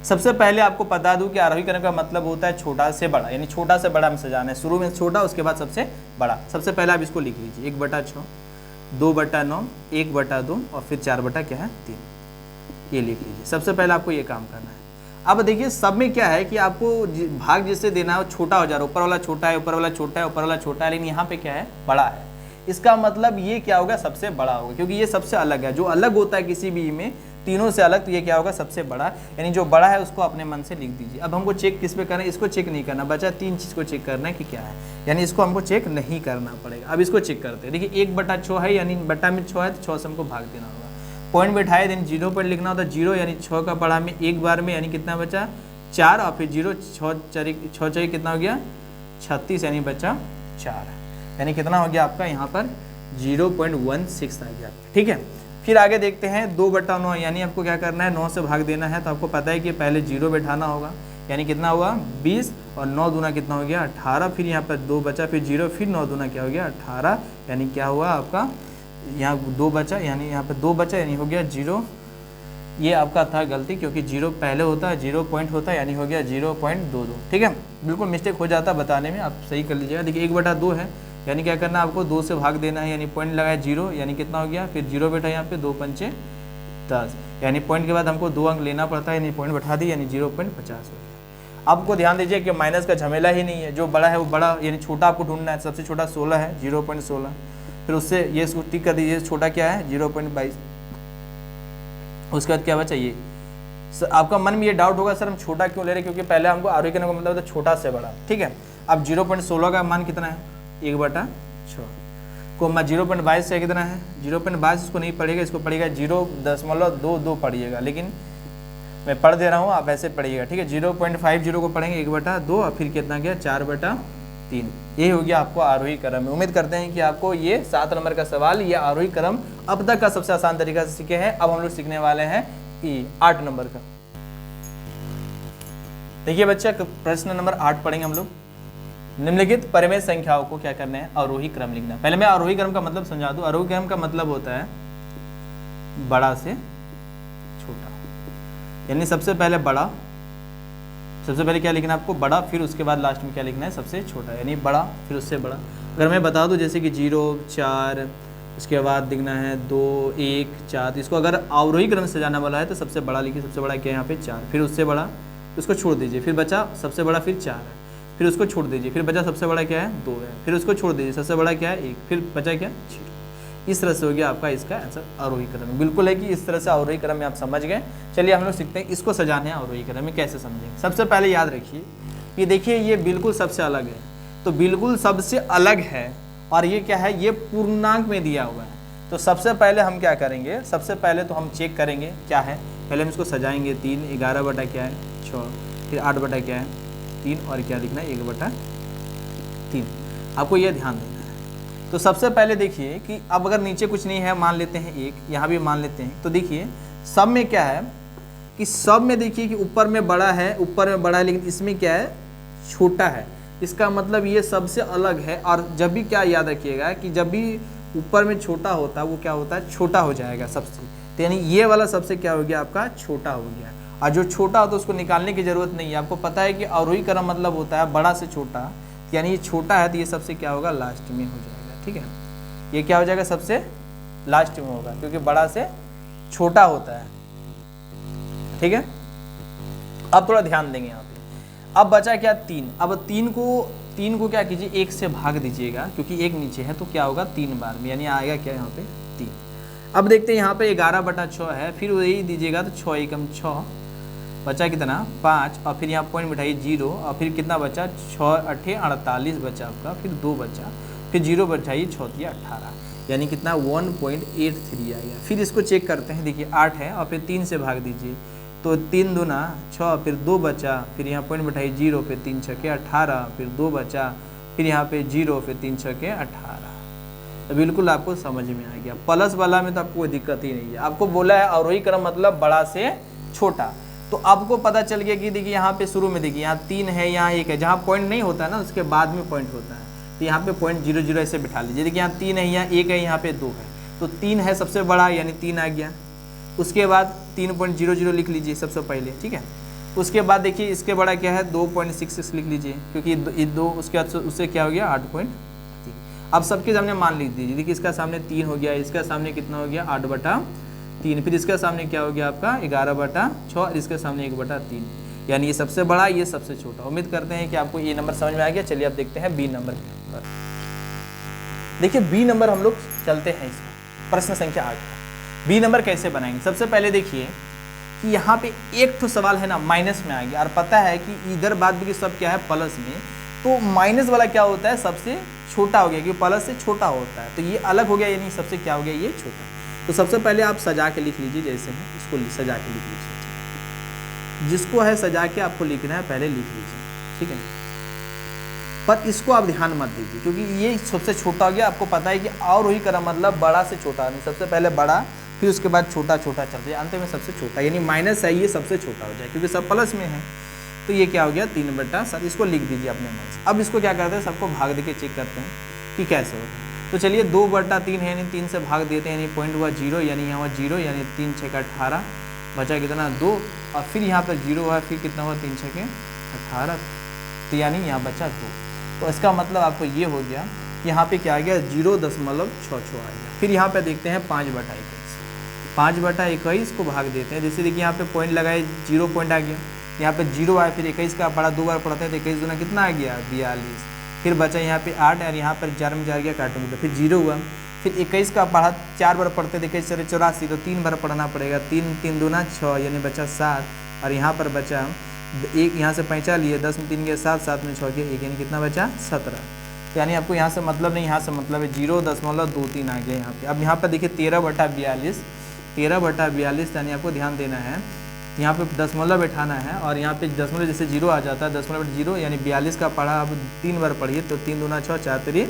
सबसे पहले आपको बता दूं कि आरोही क्रम का मतलब होता है छोटा से बड़ा, यानी छोटा से बड़ा में सजाना है, शुरू में छोटा उसके बाद सबसे बड़ा। सबसे पहले आप इसको लिख लीजिए 1/6, 2/9, 1/2 और फिर 4 क्या है 3, ये लिख लीजिए। सबसे पहले आपको ये काम करना है। अब देखिए सब में क्या है कि आपको भाग जिससे देना है वो छोटा हो जा रहा है, ऊपर वाला छोटा है, ऊपर वाला छोटा है, ऊपर वाला छोटा है, लेकिन यहाँ पे क्या है बड़ा है। इसका मतलब ये क्या होगा सबसे बड़ा होगा, क्योंकि ये सबसे अलग है। जो अलग होता है किसी भी में तीनों से अलग, तो ये क्या होगा सबसे बड़ा, यानी जो बड़ा है उसको अपने मन से लिख दीजिए। अब हमको चेक किस पे करना है, इसको चेक नहीं करना, बचा 3 चीज़ को चेक करना है कि क्या है, यानी इसको हमको चेक नहीं करना पड़ेगा। अब इसको चेक करते हैं। देखिए 1/6 है, यानी बटा में 6 है तो 6 से हमको भाग देना होगा। पॉइंट बैठाए देन 0 पर लिखना होता है 0, यानी 6 का पढ़ा में एक बार में, यानी कितना बचा 4 और फिर 0, 6 चाहिए कितना हो गया 36, यानी बचा 4, यानी कितना हो गया आपका यहाँ पर 0.16 आ गया। ठीक है, फिर आगे देखते हैं 2/9, यानी आपको क्या करना है 9 से भाग देना है। तो आपको पता है कि पहले 0 बैठाना होगा, यानी कितना हुआ 20 और 9 दूना कितना हो गया 18। फिर यहाँ पर 2 बचा, फिर 0, फिर 9 दूना क्या हो गया 18, यानी क्या हुआ आपका यहाँ 2 बचा, यानी यहाँ पर 2 बचा, यानी हो गया 0। ये आपका था गलती, क्योंकि 0 पहले होता है, 0 पॉइंट होता है, यानी हो गया 0.22। ठीक है, बिल्कुल मिस्टेक हो जाता है बताने में, आप सही कर लीजिएगा। देखिए 1/2 है, यानी क्या करना है आपको 2 से भाग देना है, यानी पॉइंट लगाया 0, यानी कितना हो गया, फिर 0 बैठा यहाँ पे 2 पंचे 10, यानी पॉइंट के बाद हमको 2 अंक लेना पड़ता है, यानी पॉइंट बैठा दी, यानी 0.50 हो गया। आपको ध्यान दीजिए कि माइनस का झमेला ही नहीं है, जो बड़ा है वो बड़ा, यानी छोटा आपको ढूंढना है। सबसे छोटा 16 है 0.16, फिर उससे ये इसको टिक कर दीजिए, छोटा क्या है 0.22। उसके बाद क्या बचा ये। आपका मन में ये डाउट होगा सर हम छोटा क्यों ले रहे, क्योंकि पहले हमको आरोही करने का मतलब होता है छोटा से बड़ा। ठीक है, अब 0.16 का मान कितना है 1/6 को 0.22 से कितना है 0.22, इसको नहीं पढ़िएगा, इसको पढ़िएगा 0.22 पढ़िएगा, लेकिन मैं पढ़ दे रहा हूँ, आप ऐसे पढ़िएगा। ठीक है, 0.50 को पढ़ेंगे 1/2 और फिर कितना गया 4/3। यही हो गया आपको आरोही क्रम। उम्मीद करते हैं कि आपको ये 7 नंबर का सवाल, ये आरोही क्रम अब तक का सबसे आसान तरीका से सीखे हैं। अब हम लोग सीखने वाले हैं 8 नंबर का। देखिए बच्चा प्रश्न नंबर 8 पढ़ेंगे हम लोग। निम्नलिखित परिमेय संख्याओं को क्या करना है आरोही क्रम लिखना। पहले मैं आरोही क्रम का मतलब समझा दूं। आरोही क्रम का मतलब होता है बड़ा से छोटा, यानी सबसे पहले बड़ा, सबसे पहले क्या लिखना है आपको बड़ा, फिर उसके बाद लास्ट में क्या लिखना है सबसे छोटा, यानी बड़ा फिर उससे बड़ा। अगर मैं बता दूं जैसे कि 0, 4, उसके बाद लिखना है 2, 1, 4, तो इसको अगर आरोही क्रम से जाना वाला है तो सबसे बड़ा लिखिए। सबसे बड़ा क्या है यहाँ पे 4, फिर उससे बड़ा, उसको छोड़ दीजिए, फिर बचा सबसे बड़ा फिर 4 है, फिर उसको छोड़ दीजिए, फिर बचा सबसे बड़ा क्या है 2 है, फिर उसको छोड़ दीजिए, सबसे बड़ा क्या है 1, फिर बचा क्या 0। इस तरह से हो गया आपका इसका आंसर आरोही क्रम। बिल्कुल है कि इस तरह से आरोही क्रम में आप समझ गए। चलिए हम लोग सीखते हैं इसको सजाने हैं आरोही क्रम में कैसे समझेंगे। सबसे पहले याद रखिए कि देखिए ये बिल्कुल सबसे अलग है, तो बिल्कुल सबसे अलग है और ये क्या है ये पूर्णांक में दिया हुआ है। तो सबसे पहले हम क्या करेंगे, सबसे पहले तो हम चेक करेंगे क्या है, पहले हम इसको सजाएंगे 3, 11 बटा क्या है 6, फिर 8 बटा क्या है 3 और क्या लिखना है 1/3। आपको यह ध्यान देना है। तो सबसे पहले देखिए कि अब अगर नीचे कुछ नहीं है मान लेते हैं 1, यहाँ भी मान लेते हैं। तो देखिए सब में क्या है कि सब में देखिए कि ऊपर में बड़ा है, ऊपर में बड़ा है, लेकिन इसमें क्या है छोटा है। इसका मतलब ये सबसे अलग है। और जब भी क्या याद रखिएगा कि जब भी ऊपर में छोटा होता है वो क्या होता है छोटा हो जाएगा सबसे, तो यानी ये वाला सबसे क्या हो गया आपका छोटा हो गया। और जो छोटा होता है उसको निकालने की जरूरत नहीं है। आपको पता है कि आरोही क्रम मतलब होता है बड़ा से छोटा, यानी ये छोटा है तो ये सबसे क्या होगा लास्ट में हो जाएगा। ठीक है, ये क्या हो जाएगा सबसे लास्ट में होगा क्योंकि बड़ा से छोटा होता है। ठीक है, अब थोड़ा ध्यान देंगे यहाँ पे। अब बचा क्या 3। अब 3 को क्या कीजिए 1 से भाग दीजिएगा, क्योंकि 1 नीचे है तो क्या होगा 3 बार में, यानी आएगा क्या यहाँ पे 3। अब देखते हैं यहाँ पे 11/6 है, फिर वही दीजिएगा तो 6 एकम 6, बचा कितना 5 और फिर यहाँ पॉइंट बैठाइए 0 और फिर कितना बचा 6 8 48 बचा आपका, फिर 2 बचा, फिर 0 बैठाइए 6 18, यानी कितना 1.83 आ गया। फिर इसको चेक करते हैं। देखिए 8 है और फिर 3 से भाग दीजिए, तो 3 दूना 6, फिर 2 बचा, फिर यहाँ पॉइंट बैठाइए 0, फिर 3 छके 18, फिर 2 बचा, फिर यहाँ पे 0, फिर 3 छके 18। तो बिल्कुल आपको समझ में आ गया। प्लस वाला में तो आपको कोई दिक्कत ही नहीं है। आपको बोला है अवरोही क्रम मतलब बड़ा से छोटा, तो आपको पता चल गया कि देखिए यहाँ पे शुरू में देखिए यहाँ 3 है, यहाँ 1 है, जहाँ पॉइंट नहीं होता है ना उसके बाद में पॉइंट होता है, तो यहाँ पे पॉइंट 0 0 ऐसे बिठा लीजिए। देखिए यहाँ 3 है, यहाँ 1 है, यहाँ पे 2 है, तो 3 है सबसे बड़ा यानी 3 आ गया। उसके बाद 3.00 लिख लीजिए सबसे पहले, ठीक है। उसके बाद देखिए इसके बड़ा क्या है 2.66 लिख लीजिए, क्योंकि ये 2 उसके बाद उससे क्या हो गया 8.3। अब सबके सामने मान लिख दीजिए। देखिए इसका सामने 3 हो गया, इसका सामने कितना हो गया 8/3, फिर इसका सामने क्या हो गया आपका 11/6 और इसके सामने 1/3, यानी ये सबसे बड़ा ये सबसे छोटा। उम्मीद करते हैं कि आपको ये नंबर समझ में आ गया। चलिए अब देखते हैं बी नंबर पर। देखिए बी नंबर हम लोग चलते हैं इसमें, प्रश्न संख्या 8। बी नंबर कैसे बनाएंगे? सबसे पहले देखिए कि यहाँ पे एक तो सवाल है ना माइनस में आ गया, और पता है कि इधर बाद भी सब क्या है प्लस में, तो माइनस वाला क्या होता है सबसे छोटा हो गया, क्योंकि प्लस से छोटा होता है, तो ये अलग हो गया, यानी सबसे क्या हो गया ये छोटा। तो सबसे पहले आप सजा के लिख लीजिए, जैसे है इसको सजा के लिख लीजिए, जिसको है सजा के आपको लिखना है पहले लिख लीजिए, ठीक है। पर इसको आप ध्यान मत दीजिए, क्योंकि ये सबसे छोटा हो गया। आपको पता है कि अवरोही क्रम मतलब बड़ा से छोटा, नहीं सबसे पहले बड़ा फिर उसके बाद छोटा छोटा चलते अंत में सबसे छोटा, यानी माइनस है ये सबसे छोटा हो जाए, क्योंकि सब प्लस में है। तो ये क्या हो गया 3/7, इसको लिख दीजिए अपने मन से। अब इसको क्या करते हैं सबको भाग दे के चेक करते हैं कि कैसे होता है। तो चलिए 2/3 है, यानी 3 से भाग देते हैं, यानी पॉइंट हुआ 0, यानी यहाँ हुआ 0, यानी 3 6 18, बचा कितना 2, और फिर यहाँ पर 0 हुआ, फिर कितना हुआ 3 6 18, तो यानी यहाँ बचा 2। तो इसका मतलब आपको ये हो गया, यहाँ पे क्या आ गया 0.66 आ गया। फिर यहाँ पे देखते हैं 5/21, 5/21 को भाग देते हैं। जैसे देखिए यहाँ पे पॉइंट लगाए 0 पॉइंट आ गया, यहाँ पे 0 आया, फिर 21 का पढ़ा 2 बार पढ़ते हैं, तो 21 दूना कितना आ गया 42, फिर बचा यहाँ पे 8, और यहाँ पर 4 में 4 गया काटूंगा, फिर 0 हुआ, फिर 21 का पढ़ा 4 बार पढ़ते हैं, 21 84, तो 3 बार पढ़ना पड़ेगा, 3 3 दूना 6, यानी बचा 7, और यहाँ पर बचा 1, यहाँ से 5 लिए, 10 में 3 गया 7, 7 में 6 गया 1, यानी कितना बचा 17। यानी आपको यहाँ से मतलब नहीं, यहाँ से मतलब है 0.23 आ गया यहाँ पे। अब यहाँ पर देखिए 13/42, 13/42, यानी आपको ध्यान देना है, यहाँ पे दशमलव बैठाना है, और यहाँ पे दशमलव जैसे 0 आ जाता है, 0.0, यानी 42 का पढ़ा अब 3 बार पढ़िए, तो 3 दूना 6, 4 3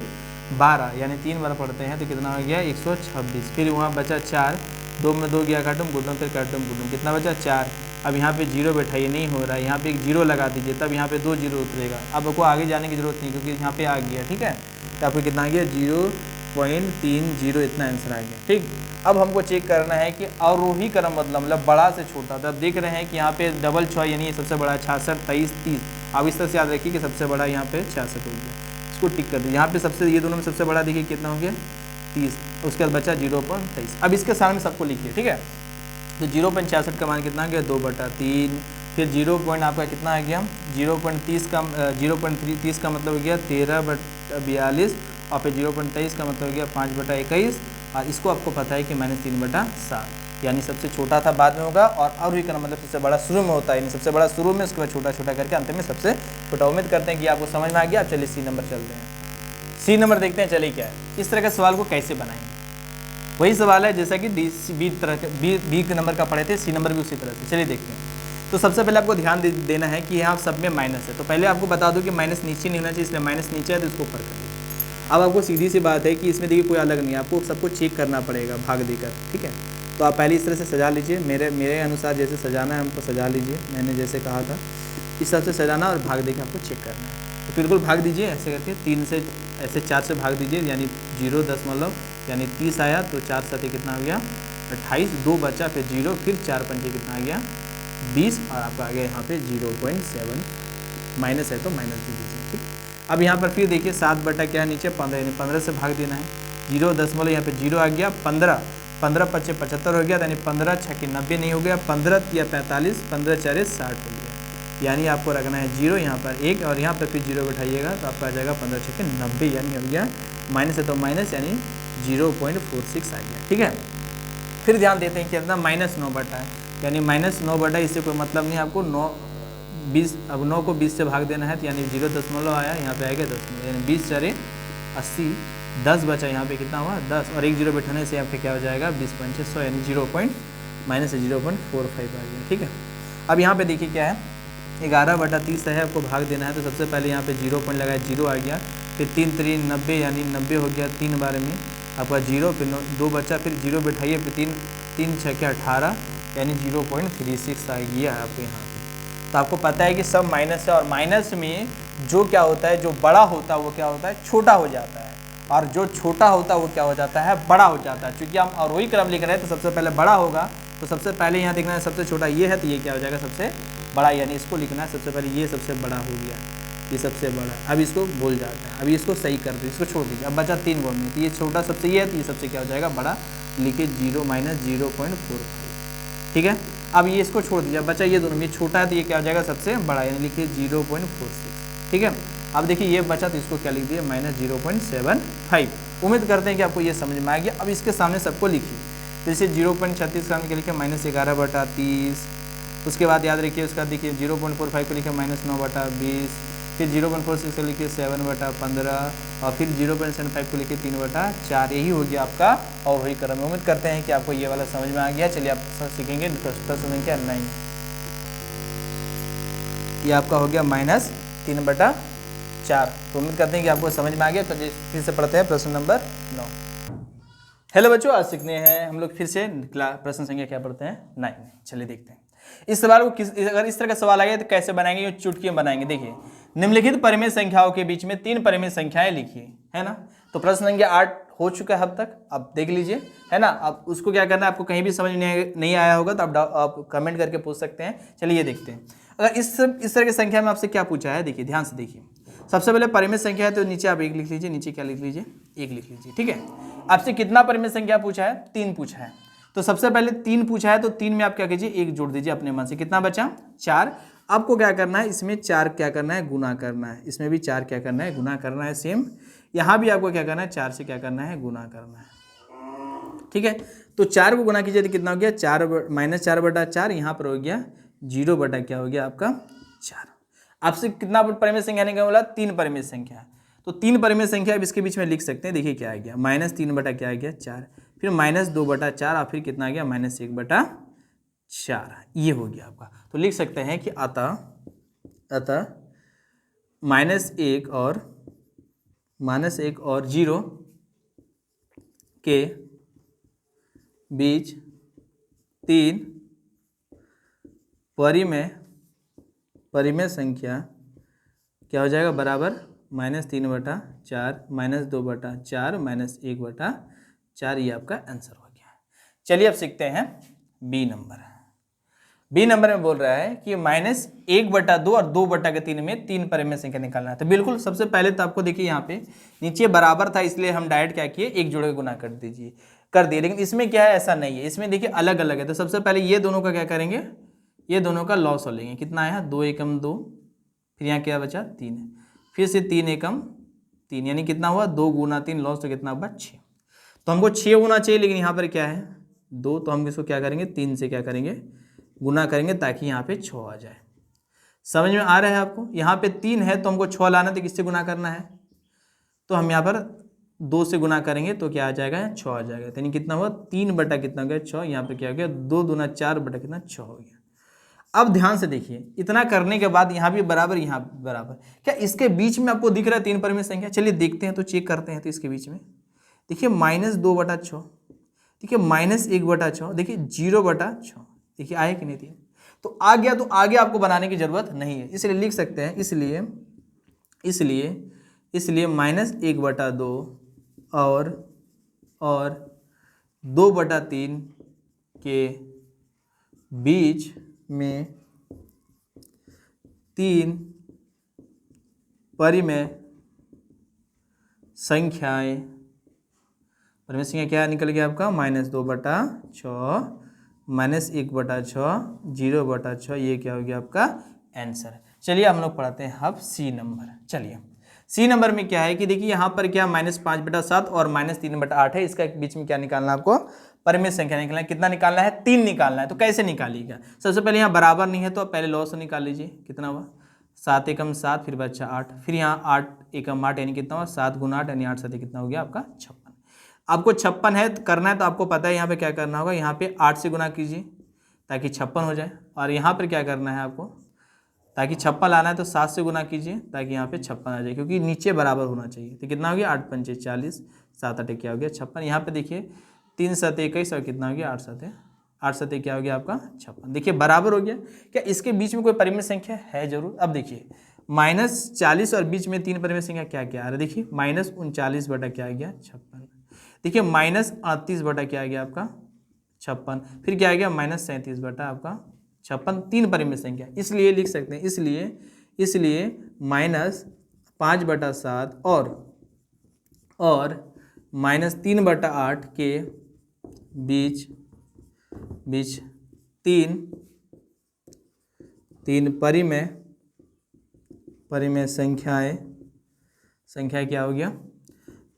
12, यानी 3 बार पढ़ते हैं तो कितना हो गया 126। फिर वहाँ बचा 4, 2 में 2 गया काटूम गुडम, फिर काटूम गुडम, कितना बचा 4। अब यहाँ पे 0 बैठाइए, नहीं हो रहा है, यहाँ पे एक 0 लगा दीजिए, तब यहाँ पे 2 0 उतरेगा। अब आपको आगे जाने की जरूरत नहीं, क्योंकि यहाँ पे आ गया, ठीक है। तो आपको कितना आ गया 0.30, इतना आंसर आ गया, ठीक। अब हमको चेक करना है कि अवरोही क्रम मतलब बड़ा से छोटा। तो अब देख रहे हैं कि यहाँ पे 6 यानी ये सबसे बड़ा 66, 23, 30। अब इस तरह से याद रखिए कि सबसे बड़ा यहाँ पे 66 हो गया, इसको टिक कर दीजिए। यहाँ पे सबसे ये दोनों में सबसे बड़ा देखिए कितना हो गया 30, उसके बाद बचा 0.23। अब इसके सामने सबको लिखिए, ठीक है। तो 0.66 का मान कितना आ गया 2/3, फिर 0 पॉइंट आपका कितना आ गया 0.30 का 0.30 का मतलब हो गया 13/42, और फिर 0.23 का मतलब हो गया 5/21, और इसको आपको पता है कि -3/7, यानी सबसे छोटा था बाद में होगा, और अवरोही क्रम मतलब सबसे बड़ा शुरू में होता है, यानी सबसे बड़ा शुरू में, उसके बाद छोटा छोटा करके अंत में सबसे छोटा। उम्मीद करते हैं कि आपको समझ में आ गया। अब चलिए सी नंबर चलते हैं। सी नंबर देखते हैं चलिए क्या है, इस तरह के सवाल को कैसे बनाएंगे। वही सवाल है जैसा कि बी नंबर का पढ़े थे, सी नंबर भी उसी तरह से। चलिए देखते हैं। तो सबसे पहले आपको ध्यान देना है कि यहाँ सब में माइनस है, तो पहले आपको बता दूं कि माइनस नीचे नहीं होना चाहिए, इसलिए माइनस नीचे है तो इसको ऊपर कर लीजिए। अब आपको सीधी सी बात है कि इसमें देखिए कोई अलग नहीं है, आपको सबको चेक करना पड़ेगा भाग देकर, ठीक है। तो आप पहले इस तरह से सजा लीजिए, मेरे अनुसार जैसे सजाना है हमको सजा लीजिए, मैंने जैसे कहा था इस तरह से सजाना, और भाग देकर आपको चेक करना है। तो बिल्कुल भाग दीजिए ऐसे करके, 3 से ऐसे 4 से भाग दीजिए, यानी 0 यानी 30 आया, तो 4 7 कितना हो गया 28, 2 बचा, फिर 0, फिर 4 पंजे कितना आ गया 20, और आपका आ गया यहाँ पे 0.7, माइनस है तो माइनस दे दीजिए, ठीक। अब यहाँ पर फिर देखिए 7 बटा क्या है नीचे 15, यानी 15 से भाग देना है, 0 यहाँ पे 0 आ गया, 15 15 5 75 हो गया, यानी 15 6 90 नहीं हो गया, 15 या 45, 15 4 60 हो गया, यानी आपको रखना है 0 यहाँ पर 1, और यहाँ पर फिर 0 बैठाइएगा तो आपका आ जाएगा 15 6 90, यानी हो गया माइनस है तो माइनस, यानी 0.46 आ गया, ठीक है। फिर ध्यान देते हैं कि कितना -9 बटा है, यानी -9 बटा, इससे कोई मतलब नहीं, आपको 20, अब 9 को 20 से भाग देना है, तो यानी 0 आया, यहाँ पे आएगा 10, यानी 20 4 80, 10 बचा, यहाँ पे कितना हुआ 10, और 1 0 बैठाने से यहाँ पे क्या हो जाएगा 20.600, यानी 0.45 आ गया, ठीक है। अब यहाँ पे देखिए क्या है, 11/30 है, आपको भाग देना है। तो सबसे पहले यहाँ पे 0 पॉइंट लगाया, 0 आ गया, फिर 3 3 90 यानी 90 हो गया 3 बार में आपका 0, फिर 2 बचा, फिर 0 बैठाइए, फिर 3 3 6 18 यानी 0.36 आ गया है आपको यहाँ पे। तो आपको पता है कि सब माइनस है, और माइनस में जो क्या होता है, जो बड़ा होता है वो क्या होता है, छोटा हो जाता है, और जो छोटा होता है वो क्या हो जाता है, बड़ा हो जाता है। क्योंकि हम अवरोही क्रम लिख रहे हैं तो सबसे पहले बड़ा होगा, तो सबसे पहले यहाँ देखना है सबसे छोटा ये है, तो ये क्या हो जाएगा, सबसे बड़ा, यानी इसको लिखना है सबसे पहले, ये सबसे बड़ा हो गया, ये सबसे बड़ा। अब इसको भूल जाता है, अभी इसको सही कर दो, इसको छोड़ दीजिए। अब बचा 3 गुण में, तो ये छोटा सबसे ये है, तो ये सबसे क्या हो जाएगा, बड़ा। लिखिए 0 - 0.45, ठीक है। अब ये इसको छोड़ दीजिए, अब बचा ये दोनों में, ये छोटा है तो ये क्या हो जाएगा, सबसे बड़ा, यानी लिखिए 0.46, ठीक है। अब देखिए ये बचा, तो इसको क्या लिख दिए, -0.75। उम्मीद करते हैं कि आपको ये समझ में आ गया। अब इसके सामने सबको लिखिए, तो इसे 0.36 का क्या लिखे, -11/30। उसके बाद याद रखिए, उसका देखिए 0.45 को लिखे -9/20, फिर 0.46 को लिखिए 7/15, और फिर 0.75 को लिखिए 3/4। यही हो गया आपका अवरोही क्रम। उम्मीद करते हैं कि आपको ये वाला समझ में आ गया। चलिए आप सीखेंगे प्रश्न संख्या 9। ये आपका हो गया -3/4। तो उम्मीद करते हैं कि आपको समझ में आ गया। तो फिर से पढ़ते हैं प्रश्न नंबर 9। हेलो बच्चों, आज सीखने हैं हम लोग फिर से प्रश्न संख्या क्या पढ़ते हैं, 9। चलिए देखते हैं इस सवाल को अगर इस तरह का सवाल आ गया तो कैसे बनाएंगे, ये चुटकी बनाएंगे। देखिए, निम्नलिखित परिमेय संख्याओं के बीच में 3 परिमेय संख्याएं लिखिए, है ना। तो प्रश्न संख्या 8 हो चुका है अब तक, अब देख लीजिए, है ना। अब उसको क्या करना है, आपको कहीं भी समझ नहीं आया होगा तो आप कमेंट करके पूछ सकते हैं। चलिए ये देखते हैं, अगर इस तरह की संख्या में आपसे क्या पूछा है, देखिए ध्यान से देखिए। सबसे पहले परिमेय संख्या है, तो नीचे आप 1 लिख लीजिए, नीचे क्या लिख लीजिए, 1 लिख लीजिए, ठीक है। आपसे कितना परिमेय संख्या पूछा है, 3 पूछा है। तो सबसे पहले 3 पूछा है, तो 3 में आप क्या कीजिए, 1 जोड़ दीजिए अपने मन से, कितना बचा, 4। आपको क्या करना है, इसमें 4 क्या करना है, गुना करना है, इसमें भी 4 क्या करना है, गुना करना है। सेम यहाँ भी आपको क्या करना है, 4 से क्या करना है, गुना करना है, ठीक है। तो 4 को गुना कीजिए तो कितना हो गया, 4 -4/4। यहाँ पर हो गया 0 बटा क्या हो गया आपका 4। आपसे कितना परिमेय संख्या ने क्या बोला, 3 परिमेय संख्या। तो 3 परिमेय संख्या अब इसके बीच में लिख सकते हैं। देखिए क्या आ गया, -3 बटा क्या आ गया 4, फिर -2/4, और फिर कितना आ गया, -1/4। ये हो गया आपका। तो लिख सकते हैं कि अतः -1 और 0 के बीच 3 परिमेय संख्या क्या हो जाएगा, बराबर -3/4, -2/4, -1/4। ये आपका आंसर हो गया। चलिए अब सीखते हैं बी नंबर। बी नंबर में बोल रहा है कि -1/2 और 2/3 में 3 परिमेय संख्या निकालना है। तो बिल्कुल सबसे पहले तो आपको देखिए यहाँ पे नीचे बराबर था, इसलिए हम डायरेक्ट क्या किए, 1 जोड़ के गुना कर दिए। लेकिन इसमें क्या है, ऐसा नहीं है, इसमें देखिए अलग अलग है। तो सबसे पहले ये दोनों का क्या करेंगे, ये दोनों का लॉस हो लेंगे। कितना आया, 2 एकम 2, फिर यहाँ क्या बचा 3, फिर से 3 एकम 3, यानी कितना हुआ, 2 गुना 3 लॉस, तो कितना हुआ 6। तो हमको 6 होना चाहिए, लेकिन यहाँ पर क्या है 2, तो हम इसको क्या करेंगे, 3 से क्या करेंगे, गुना करेंगे, ताकि यहाँ पे 6 आ जाए। समझ में आ रहा है आपको। यहाँ पे 3 है तो हमको 6 लाना, तो किससे गुना करना है, तो हम यहाँ पर 2 से गुना करेंगे तो क्या आ जाएगा, 6 आ जाएगा। यानी कितना हुआ, 3 बटा कितना हो गया 6। यहाँ पे क्या हो गया, 2 दूना 4 बटा कितना 6 हो गया। अब ध्यान से देखिए, इतना करने के बाद यहाँ भी बराबर, यहाँ बराबर, क्या इसके बीच में आपको दिख रहा है 3 परिमेय संख्या। चलिए देखते हैं, तो चेक करते हैं। तो इसके बीच में देखिए -2/6, देखिए -1/6, देखिए 0/6, देखिए आए कि नहीं दिए, तो आ गया। तो आगे आपको बनाने की जरूरत नहीं है, इसलिए लिख सकते हैं, इसलिए -1/2 और 2/3 के बीच में 3 परिमेय संख्याएं, परिमेय संख्या क्या निकल गया आपका, -2/6, -1/6, 0/6। ये क्या हो गया आपका आंसर। चलिए हम लोग पढ़ते हैं अब सी नंबर। चलिए सी नंबर में क्या है कि देखिए यहाँ पर क्या -5/7 और -3/8 है। इसका बीच में क्या निकालना है आपको, परिमेय संख्या निकालना है। कितना निकालना है, 3 निकालना है। तो कैसे निकालिएगा, सबसे पहले यहाँ बराबर नहीं है तो आप पहले लॉस निकाल लीजिए। कितना हुआ, 7 एकम 7, फिर बचा 8, फिर यहाँ 8 एकम 8, यानी कितना हुआ 7 गुना 8, यानी 8 7 कितना हो गया आपका 56। आपको 56 है करना है, तो आपको पता है यहाँ पे क्या करना होगा, यहाँ पे 8 से गुना कीजिए, ताकि 56 हो जाए। और यहाँ पर क्या करना है आपको, ताकि 56 लाना है तो 7 से गुना कीजिए ताकि यहाँ पे 56 आ जाए, क्योंकि नीचे बराबर होना चाहिए। तो कितना हो गया 8 पंचे 40, 7 अटे क्या हो गया 56। यहाँ पे देखिए 3 7 21 और कितना हो गया 8 7 क्या हो गया आपका 56। देखिए बराबर हो गया। क्या इसके बीच में कोई परिमेय संख्या है? जरूर। अब देखिए -40 और बीच में 3 परिमेय संख्या क्या क्या आ रहा है, देखिए -39 बटा क्या आ गया 56। देखिए -38 बटा क्या आ गया आपका 56, फिर क्या आ गया -37 बटा आपका 56, 3 परिमेय संख्या, इसलिए लिख सकते हैं, इसलिए -5 बटा 7 और -3 बटा 8 के बीच तीन परिमेय संख्या क्या हो गया,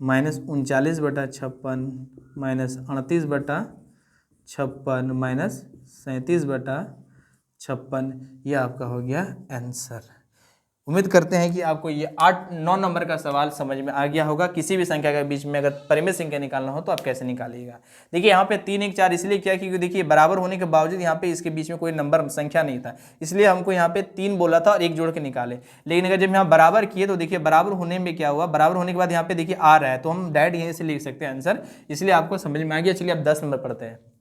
-39 बटा 56, -38 बटा 56, -37 बटा 56, यह आपका हो गया आंसर। उम्मीद करते हैं कि आपको ये 8-9 नंबर का सवाल समझ में आ गया होगा। किसी भी संख्या के बीच में अगर परिमेय संख्या निकालना हो तो आप कैसे निकालिएगा। देखिए यहाँ पे 3 1 4 इसलिए किया क्योंकि देखिए बराबर होने के बावजूद यहाँ पे इसके बीच में कोई नंबर संख्या नहीं था, इसलिए हमको यहाँ पे 3 बोला था और 1 जोड़ के निकाले। लेकिन अगर जब यहाँ बराबर किए तो देखिए बराबर होने में क्या हुआ, बराबर होने के बाद यहाँ पे देखिए आ रहा है तो हम डायरेक्ट यहीं से लिख सकते हैं आंसर, इसलिए आपको समझ में आ गया। चलिए अब 10 नंबर पढ़ते हैं।